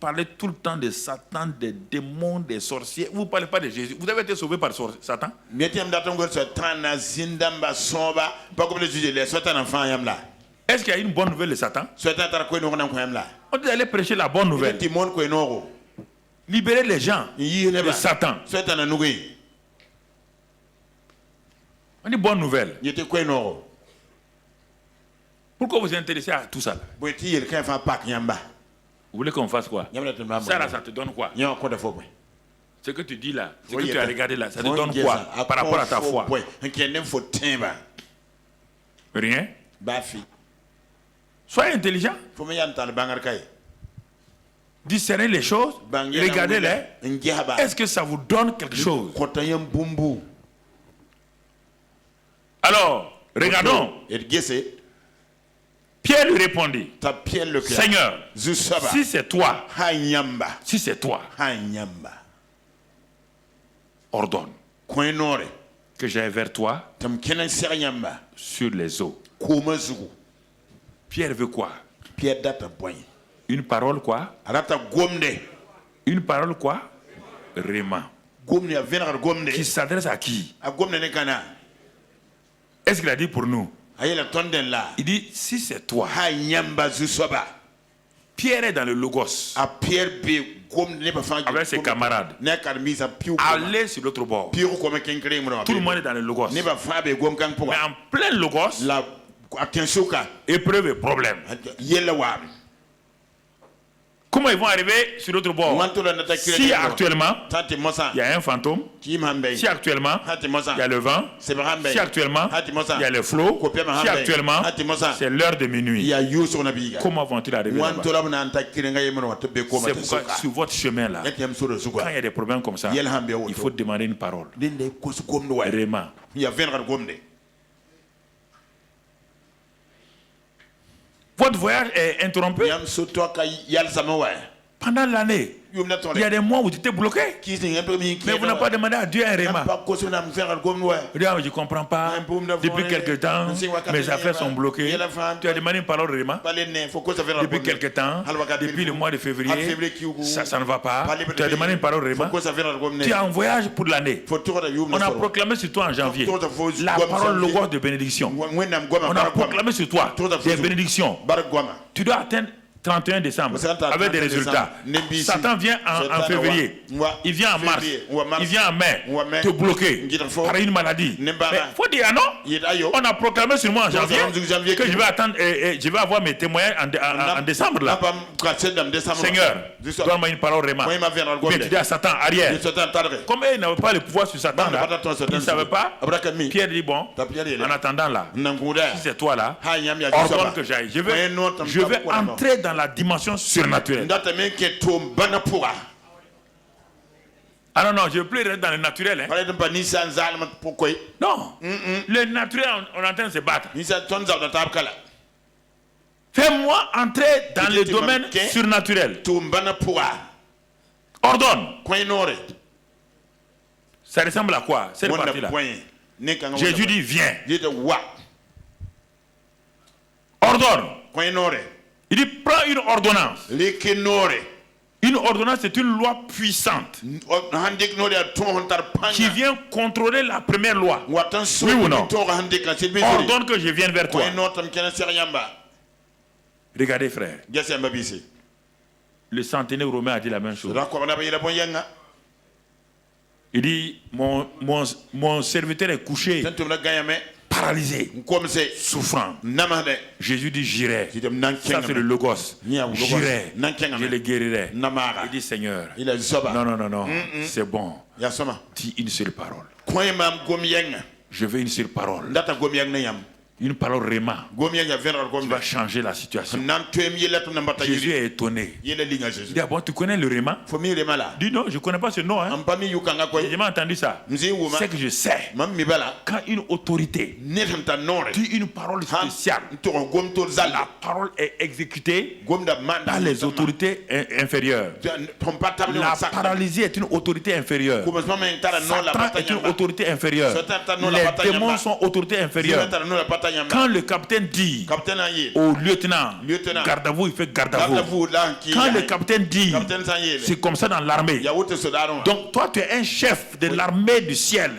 parler tout le temps de Satan, des démons, des sorciers? Vous ne parlez pas de Jésus. Vous avez été sauvé par Satan? Est-ce qu'il y a une bonne nouvelle de Satan? On dit d'aller prêcher la bonne nouvelle. Libérer les gens de Satan. On dit bonne nouvelle. Pourquoi vous vous intéressez à tout ça là? Vous voulez qu'on fasse quoi? Ça là, ça te donne quoi? Ce que tu dis là, ce que tu as regardé là, ça te donne quoi par rapport à ta foi? Rien. Soyez intelligent. Discernez les choses, regardez-les. Est-ce que ça vous donne quelque chose? Alors, regardons. Pierre lui répondit, Seigneur, si c'est toi, ordonne que j'aille vers toi sur les eaux. Pierre veut quoi? Une parole quoi? Une parole quoi? Réma. Qui s'adresse à qui? Est-ce qu'il a dit pour nous? Il dit, si c'est toi. Pierre est dans le logos avec ses camarades. Allez sur l'autre bord. Tout le monde est dans le logos. Mais en plein logos, épreuve et problème. Comment ils vont arriver sur l'autre bord? Si actuellement il y a un fantôme, si actuellement il y a le vent, si actuellement il y a le flot, si actuellement c'est l'heure de minuit, comment vont-ils arriver là-bas? C'est pourquoi sur votre chemin là, quand il y a des problèmes comme ça, il faut demander une parole. Réma. Votre voyage est interrompu. Pendant l'année, il y a des mois où tu étais bloqué. Mais vous n'avez pas demandé à Dieu un réma. Je ne comprends pas. Depuis quelque temps, mes affaires sont bloquées. Tu as demandé une parole réma. Depuis quelque temps, depuis le mois de février, ça ne va pas. Tu as demandé une parole réma. Tu es en voyage pour l'année. On a proclamé sur toi en janvier la parole logos de bénédiction. On a proclamé sur toi des bénédictions. Tu dois atteindre 31 décembre avec des résultats. Satan vient en février, il vient en mars, il vient en mai, te bloquer par une maladie. Mais il faut dire non. On a proclamé sur moi en janvier que je vais attendre et je vais avoir mes témoignages en décembre là. Seigneur, donne-moi une parole vraiment. Mais tu dis à Satan, arrière. Comme il n'avait pas le pouvoir sur Satan là, il ne savait pas. Pierre dit bon, en attendant là, si c'est toi là, ordonne que j'aille. Je vais entrer dans la dimension surnaturelle. Ah non, je ne veux plus rester dans le naturel. Hein. Non, le naturel, on est en train de se battre. Fais-moi entrer dans le domaine surnaturel. Ordonne. Ça ressemble à quoi cette partie-là? Jésus dit viens. Ordonne. Il dit prends une ordonnance. Une ordonnance, c'est une loi puissante qui vient contrôler la première loi. Oui ou non? Ordonne que je vienne vers toi. Regardez frère, le centenaire romain a dit la même chose. Il dit mon serviteur est couché, paralysé, souffrant. Jésus dit j'irai. Ça c'est le logos. J'irai, je le guérirai. Il dit Seigneur, non, c'est bon. Dis une seule parole. Je veux une seule parole. Une parole réma qui va changer la situation. Jésus est étonné. Il dit, ah bon, tu connais le réma? Il dit non, je ne connais pas ce nom. Hein. J'ai jamais entendu ça. C'est que je sais. Quand une autorité dit une parole spéciale, la parole est exécutée par les autorités inférieures. La paralysie est une autorité inférieure. Satan est une autorité inférieure. Les démons sont autorités inférieures. Quand le capitaine dit au lieutenant, garde à vous, il fait garde à vous. Quand le capitaine dit, c'est comme ça dans l'armée. Donc toi tu es un chef de l'armée du ciel.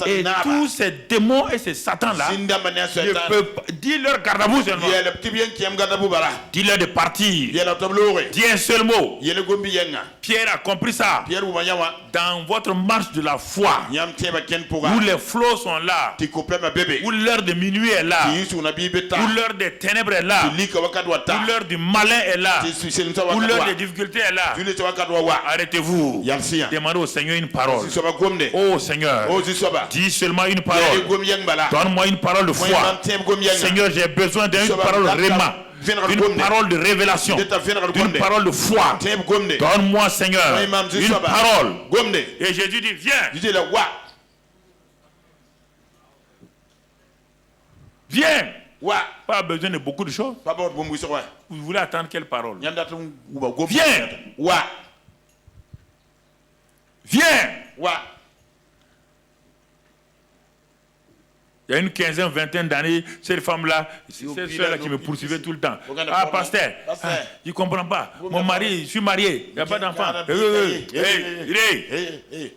Et tous ces démons et ces satans là, je peux dire leur garde à vous seulement. Dis-leur de partir. Dis un seul mot. Pierre a compris ça. Dans votre marche de la foi, où les flots sont là, où l'heure de minuit est là, où l'heure des ténèbres est là, où l'heure du malin est là, où l'heure des difficultés est là, arrêtez-vous. Demandez au Seigneur une parole. Oh Seigneur, dis seulement une parole. Donne-moi une parole de foi. Seigneur, j'ai besoin d'une parole réma. Une parole de révélation, une parole de foi. Donne-moi, Seigneur, une parole. Et Jésus dit, viens. Viens. Pas besoin de beaucoup de choses. Vous voulez attendre quelle parole? Viens. Viens. Il y a une quinzaine, vingtaine d'années, cette femme-là, cette soeur-là qui me poursuivait tout le temps. Ah, pasteur, je ne comprends pas. Mon mari, je suis marié, il n'y a pas d'enfant.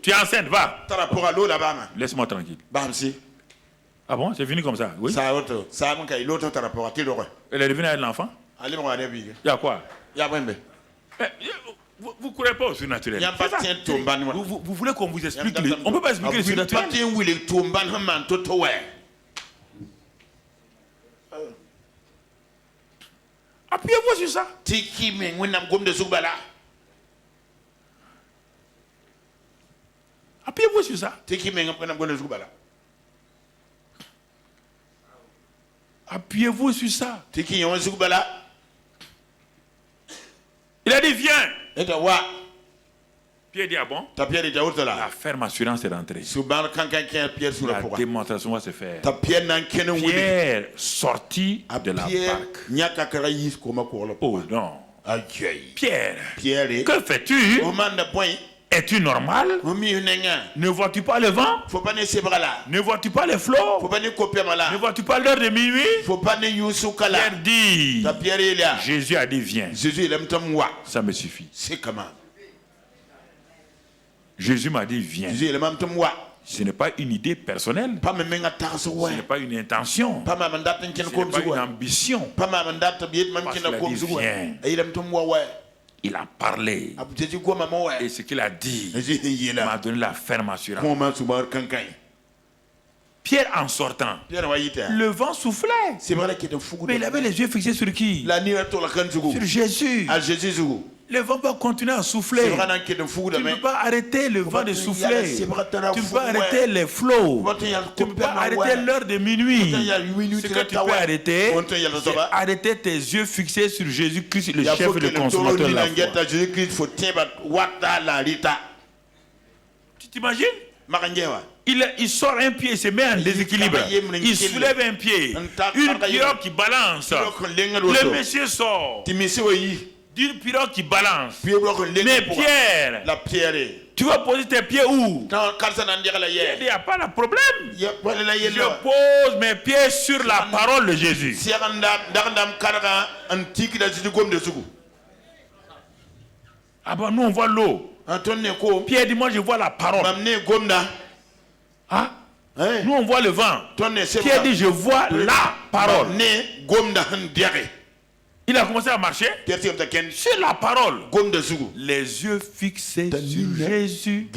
Tu es enceinte, va. Laisse-moi tranquille. Ah bon, c'est fini comme ça? Oui. Elle est devenue avec l'enfant? Il y a quoi? Vous ne croyez pas au surnaturel? Vous voulez qu'on vous explique? On ne peut pas expliquer le surnaturel. Appuyez-vous sur ça. Appuyez-vous sur ça. Appuyez-vous sur ça. Il a dit viens. Pierre dit ah bon? La ferme assurance est rentrée. La démonstration va se faire. Pierre sorti de la barque. Oh non. Pierre, que fais-tu? Es-tu normal? Ne vois-tu pas le vent? Ne vois-tu pas les flots? Ne vois-tu pas l'heure de minuit? Pierre dit, Jésus a dit viens. Ça me suffit. Jésus m'a dit viens. Ce n'est pas une idée personnelle. Ce n'est pas une intention. Ce n'est pas une ambition. Parce qu'il a dit viens. Il a parlé. Et ce qu'il a dit m'a donné la ferme assurance. Pierre en sortant, le vent soufflait. Mais il avait les yeux fixés sur qui? Sur Jésus. Le vent va continuer à souffler. Tu ne peux pas arrêter le vent de souffler. Tu ne peux pas arrêter les flots. Tu ne peux pas arrêter l'heure de minuit. Ce que tu peux arrêter, c'est arrêter tes yeux fixés sur Jésus-Christ, le chef et le consommateur de la foi. Tu t'imagines? Il sort un pied, il se met en déséquilibre. Il soulève un pied. Une pirogue qui balance. Le monsieur sort. D'une pirogue qui balance. Mais Pierre, tu vas poser tes pieds où? Il n'y a pas de problème. Je pose mes pieds sur la parole de Jésus. Ah ben nous on voit l'eau. Pierre dit moi je vois la parole. Ah? Nous on voit le vent. Pierre dit je vois la parole. Il a commencé à marcher sur la parole. Les yeux fixés sur Jésus.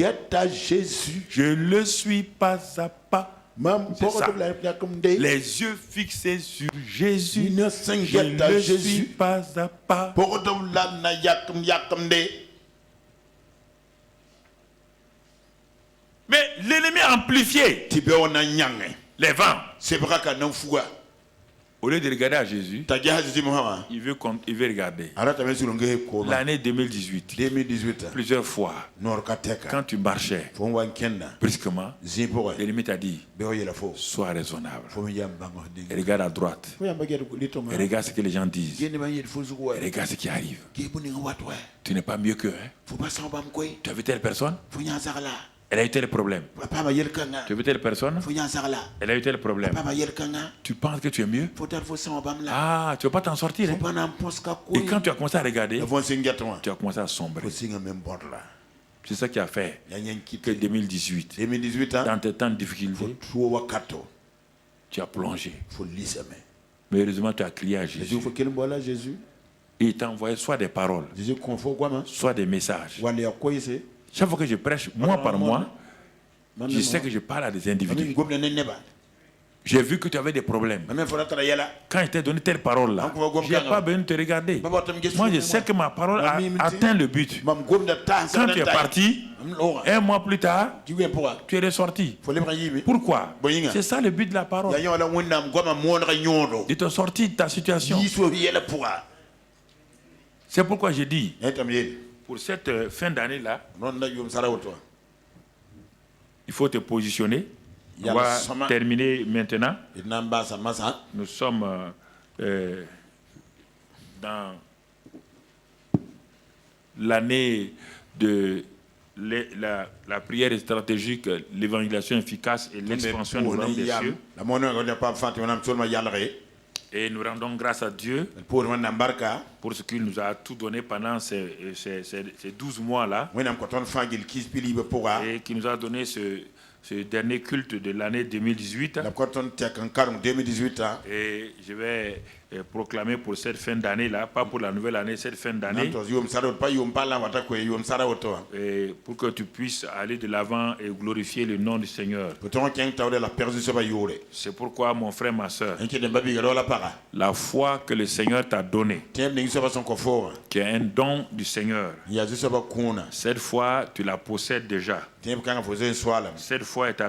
Je le suis pas à pas. Les yeux fixés sur Jésus. Je le suis pas à pas. Mais l'ennemi a amplifié les vents. Au lieu de regarder à Jésus, il veut regarder. L'année 2018, plusieurs fois, quand tu marchais brusquement, l'ennemi t'a dit, sois raisonnable. Et regarde à droite. Et regarde ce que les gens disent. Et regarde ce qui arrive. Tu n'es pas mieux qu'eux. Tu as vu telle personne? Elle a eu tel problème. Tu as vu telle personne? Elle a eu tel problème. Tu penses que tu es mieux? Ah, tu ne vas pas t'en sortir. Hein? Et quand tu as commencé à regarder, tu as commencé à sombrer. C'est ça qui a fait que 2018, dans tes temps de difficulté, tu as plongé. Mais heureusement, tu as crié à Jésus. il t'envoie soit des paroles, soit des messages. Chaque fois que je prêche, mois par mois, je sais que je parle à des individus. J'ai vu que tu avais des problèmes. Quand je t'ai donné telle parole là, je n'ai pas besoin de te regarder. Moi, je sais que ma parole a atteint le but. Quand tu es parti, un mois plus tard, tu es ressorti. Pourquoi? C'est ça le but de la parole. De te sortir de ta situation. C'est pourquoi je dis, pour cette fin d'année là, il faut te positionner. On va terminer maintenant. Nous sommes dans l'année de la prière stratégique, l'évangélisation efficace et l'expansion du royaume des cieux. Et nous rendons grâce à Dieu pour ce qu'il nous a tout donné pendant ces 12 mois-là. Et qui nous a donné ce dernier culte de l'année 2018. Et je vais proclamer pour cette fin d'année-là, pas pour la nouvelle année, cette fin d'année. Et pour que tu puisses aller de l'avant et glorifier le nom du Seigneur. C'est pourquoi, mon frère, ma soeur, la foi que le Seigneur t'a donnée, qui est un don du Seigneur, cette foi, tu la possèdes déjà. Cette foi est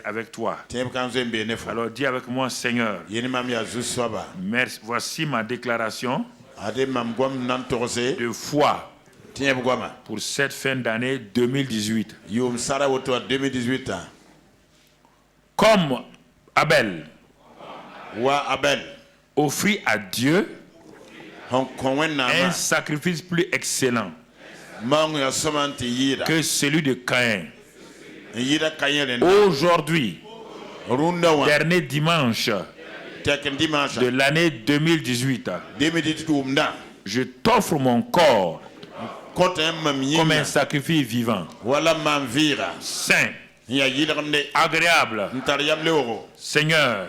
avec toi. Alors dis avec moi, Seigneur, merci, voici ma déclaration de foi pour cette fin d'année 2018. Comme Abel offrit à Dieu un sacrifice plus excellent que celui de Caïn. Aujourd'hui, dernier dimanche de l'année 2018, je t'offre mon corps comme un sacrifice vivant, saint, agréable, Seigneur,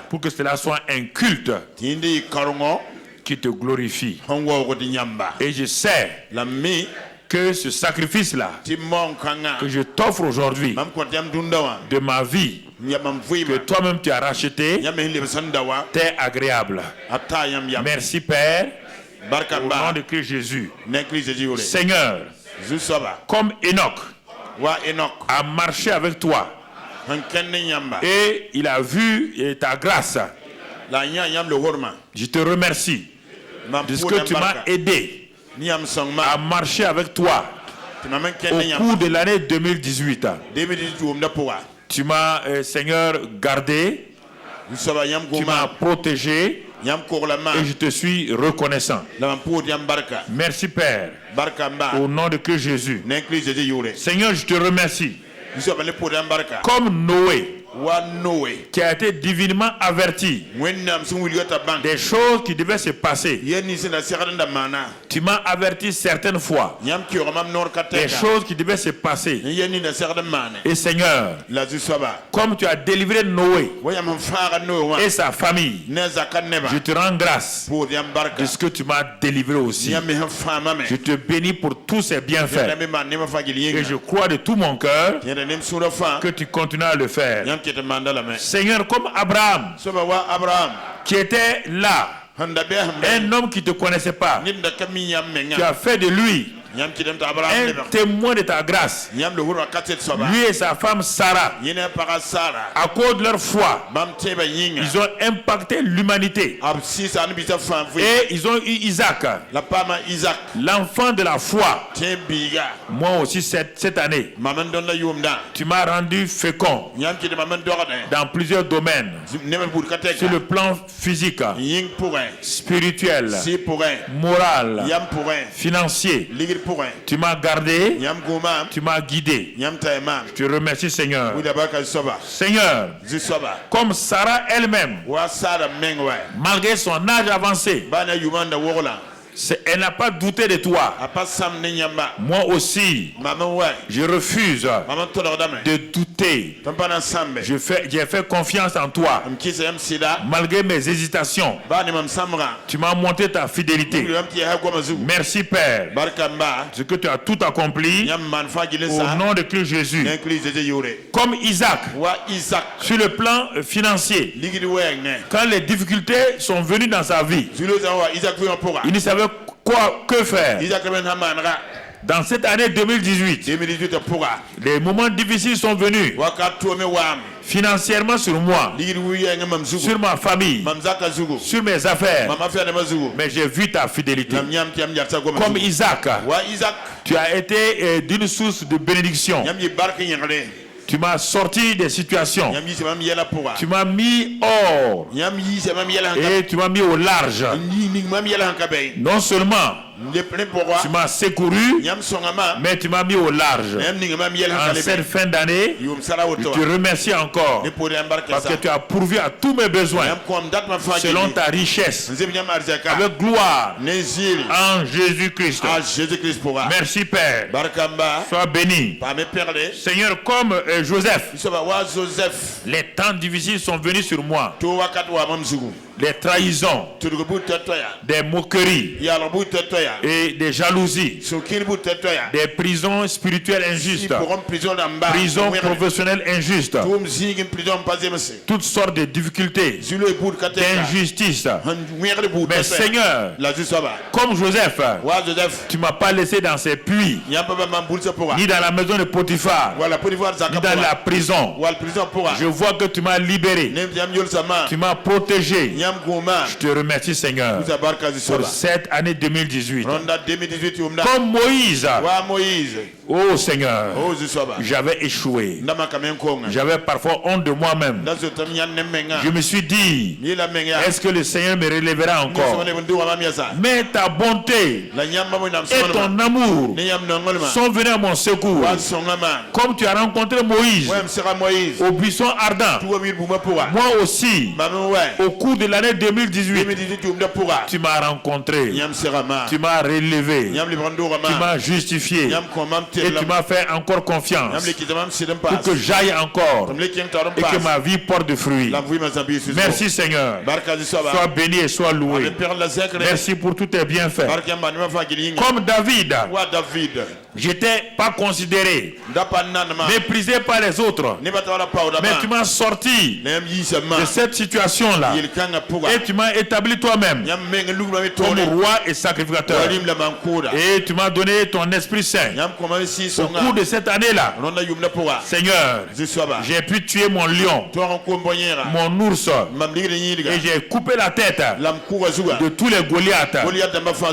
pour que cela soit un culte qui te glorifie. Et je sais que ce sacrifice-là que je t'offre aujourd'hui de ma vie, que toi-même tu as racheté, t'es agréable. Merci Père, au nom de Christ Jésus. Seigneur, comme Enoch a marché avec toi et il a vu ta grâce, je te remercie de ce que tu m'as aidé à marcher avec toi au cours de l'année 2018. Tu m'as, Seigneur, gardé, tu m'as protégé et je te suis reconnaissant. Merci Père, au nom de Christ Jésus. Seigneur, je te remercie. Comme Noé, qui a été divinement averti des choses qui devaient se passer. Tu m'as averti certaines fois des choses qui devaient se passer. Et Seigneur, comme tu as délivré Noé et sa famille, je te rends grâce de ce que tu m'as délivré aussi. Je te bénis pour tous ces bienfaits et je crois de tout mon cœur que tu continues à le faire. Seigneur, comme Abraham, qui était là, un homme qui ne te connaissait pas, tu as fait de lui un témoin de ta grâce. Lui et sa femme Sarah, à cause de leur foi, ils ont impacté l'humanité. Et ils ont eu Isaac, l'enfant de la foi. Moi aussi cette année, tu m'as rendu fécond dans plusieurs domaines, sur le plan physique, spirituel, moral, financier. Tu m'as gardé, tu m'as guidé. Je te remercie, Seigneur. Seigneur, comme Sarah elle-même, malgré son âge avancé, Elle n'a pas douté de toi. Moi aussi, je refuse de douter. J'ai fait confiance en toi. Malgré mes hésitations, tu m'as montré ta fidélité. Merci Père. Ce que tu as tout accompli au nom de Christ Jésus. Comme Isaac, sur le plan financier, quand les difficultés sont venues dans sa vie, il ne savait que faire. Dans cette année 2018, les moments difficiles sont venus financièrement sur moi, sur ma famille, sur mes affaires. Mais j'ai vu ta fidélité. Comme Isaac, tu as été d'une source de bénédiction. Tu m'as sorti des situations. Tu m'as mis hors. Et tu m'as mis au large. Non seulement tu m'as secouru, mais tu m'as mis au large. En cette fin d'année, je te remercie encore parce que tu as pourvu à tous mes besoins selon ta richesse, avec gloire en Jésus-Christ. Merci Père. Sois béni. Seigneur, comme Joseph, les temps difficiles sont venus sur moi. Des trahisons, des moqueries et des jalousies, des prisons spirituelles injustes, prisons professionnelles injustes, toutes sortes de difficultés, d'injustices. Mais Seigneur, comme Joseph, tu ne m'as pas laissé dans ces puits, ni dans la maison de Potiphar, ni dans la prison. Je vois que tu m'as libéré, tu m'as protégé. Je te remercie Seigneur pour cette année 2018. Comme Moïse, oh Seigneur, j'avais échoué. J'avais parfois honte de moi-même. Je me suis dit, est-ce que le Seigneur me relèvera encore? Mais ta bonté et ton amour sont venus à mon secours. Comme tu as rencontré Moïse au buisson ardent, moi aussi, au cours de l'année 2018, tu m'as rencontré, tu m'as relevé, tu m'as justifié et tu m'as fait encore confiance pour que j'aille encore et que ma vie porte de fruits. Merci Seigneur. Sois béni et sois loué. Merci pour tous tes bienfaits. Comme David, j'étais pas considéré, méprisé par les autres, mais tu m'as sorti de cette situation-là et tu m'as établi toi-même comme roi et sacrificateur et tu m'as donné ton Esprit Saint. Au cours de cette année-là, Seigneur, j'ai pu tuer mon lion, mon ours, et j'ai coupé la tête de tous les Goliaths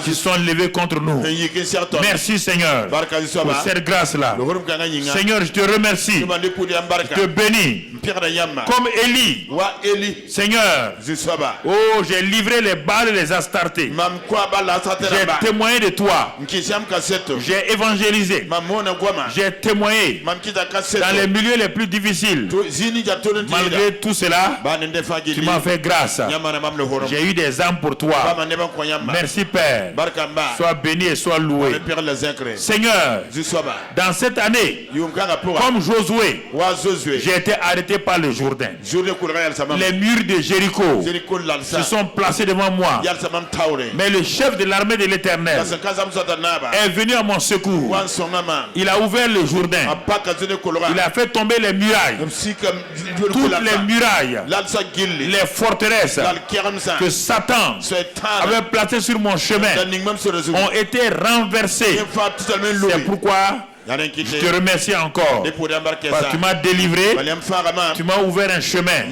qui sont levés contre nous. Merci Seigneur pour cette grâce-là. Seigneur, je te remercie, je te bénis. Comme Élie, Seigneur, oh, j'ai livré les Baals et les Astartés. J'ai témoigné de toi. J'ai évangélisé. J'ai témoigné dans les milieux les plus difficiles. Malgré tout cela, tu m'as fait grâce. J'ai eu des âmes pour toi. Merci Père. Sois béni et sois loué. Seigneur, dans cette année, comme Josué, j'ai été arrêté par le Jourdain. Les murs de Jéricho se sont placés devant moi. Mais le chef de l'armée de l'Éternel est venu à mon secours. Il a ouvert le Jourdain. Il a fait tomber les murailles. Toutes les murailles, les forteresses que Satan avait placées sur mon chemin ont été renversées. C'est pourquoi je te remercie encore parce que tu m'as délivré, tu m'as ouvert un chemin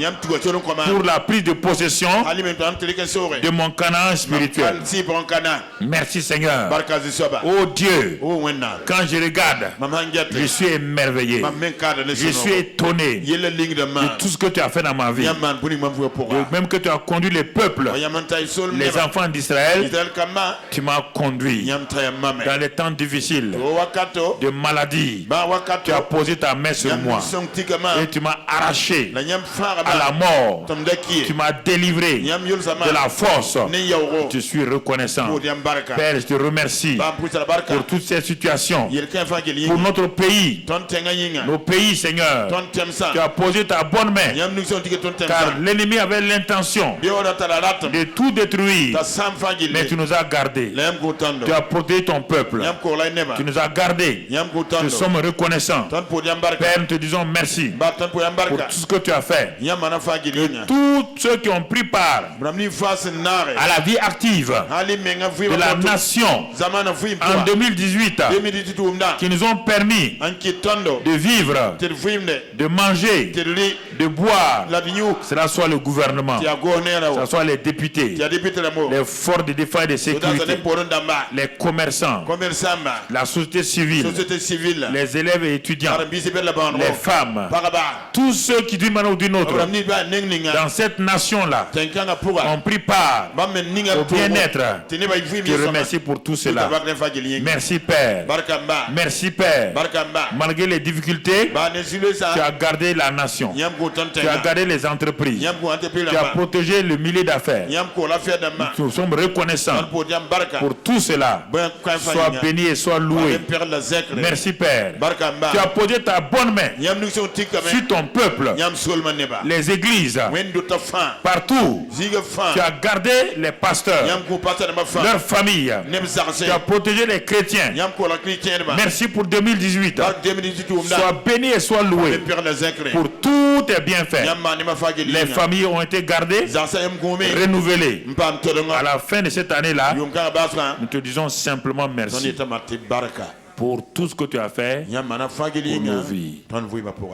pour la prise de possession de mon Canaan spirituel. Merci Seigneur. Oh Dieu, quand je regarde, je suis émerveillé, je suis étonné de tout ce que tu as fait dans ma vie, même que tu as conduit les peuples, les enfants d'Israël, tu m'as conduit dans les temps difficiles de maladie, tu as posé ta main sur moi et tu m'as arraché à la mort. Tu m'as délivré de la force. Je suis reconnaissant. Père, je te remercie pour toutes ces situations, pour notre pays, nos pays, Seigneur. Tu as posé ta bonne main, car l'ennemi avait l'intention de tout détruire, mais tu nous as gardés. Tu as protégé ton peuple. Tu nous as gardés. Nous sommes reconnaissants. Père, nous te disons merci pour tout ce que tu as fait. Que tous ceux qui ont pris part à la vie active de la nation en 2018, qui nous ont permis de vivre, de manger, de boire, cela soit le gouvernement, cela soit les députés, les forces de défense et de sécurité, les commerçants, la société civile, les élèves et étudiants, les femmes, tous ceux qui d'une manière ou d'une autre dans cette nation-là ont pris part au bien-être. Je remercie pour tout cela. Merci Père. Merci Père. Malgré les difficultés, tu as gardé la nation. Tu as gardé les entreprises. Tu as protégé le milieu d'affaires. Nous sommes reconnaissants pour tout cela. Sois béni et sois loué. Merci Père. Tu as posé ta bonne main sur ton peuple, les églises, partout. Tu as gardé les pasteurs, leurs familles. Tu as protégé les chrétiens. Merci pour 2018. Sois béni et sois loué pour tous tes bienfaits. Les familles ont été gardées, renouvelées. À la fin de cette année-là, nous te disons simplement merci pour tout ce que tu as fait pour nos vies.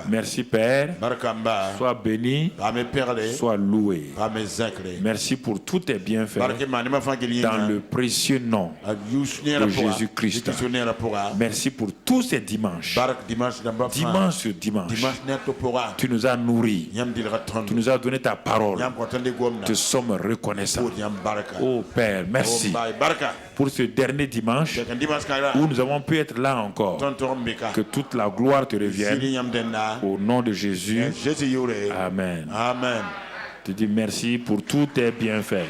Merci Père. Sois béni, sois loué. Merci pour tous tes bienfaits dans le précieux nom de Jésus-Christ. Merci pour tous ces dimanches. Dimanche sur dimanche, tu nous as nourris. Tu nous as donné ta parole. Te sommes reconnaissants. Oh Père, merci pour ce dernier dimanche où nous avons pu être là encore. Que toute la gloire te revienne au nom de Jésus. Amen. Amen. Je te dis merci pour tous tes bienfaits.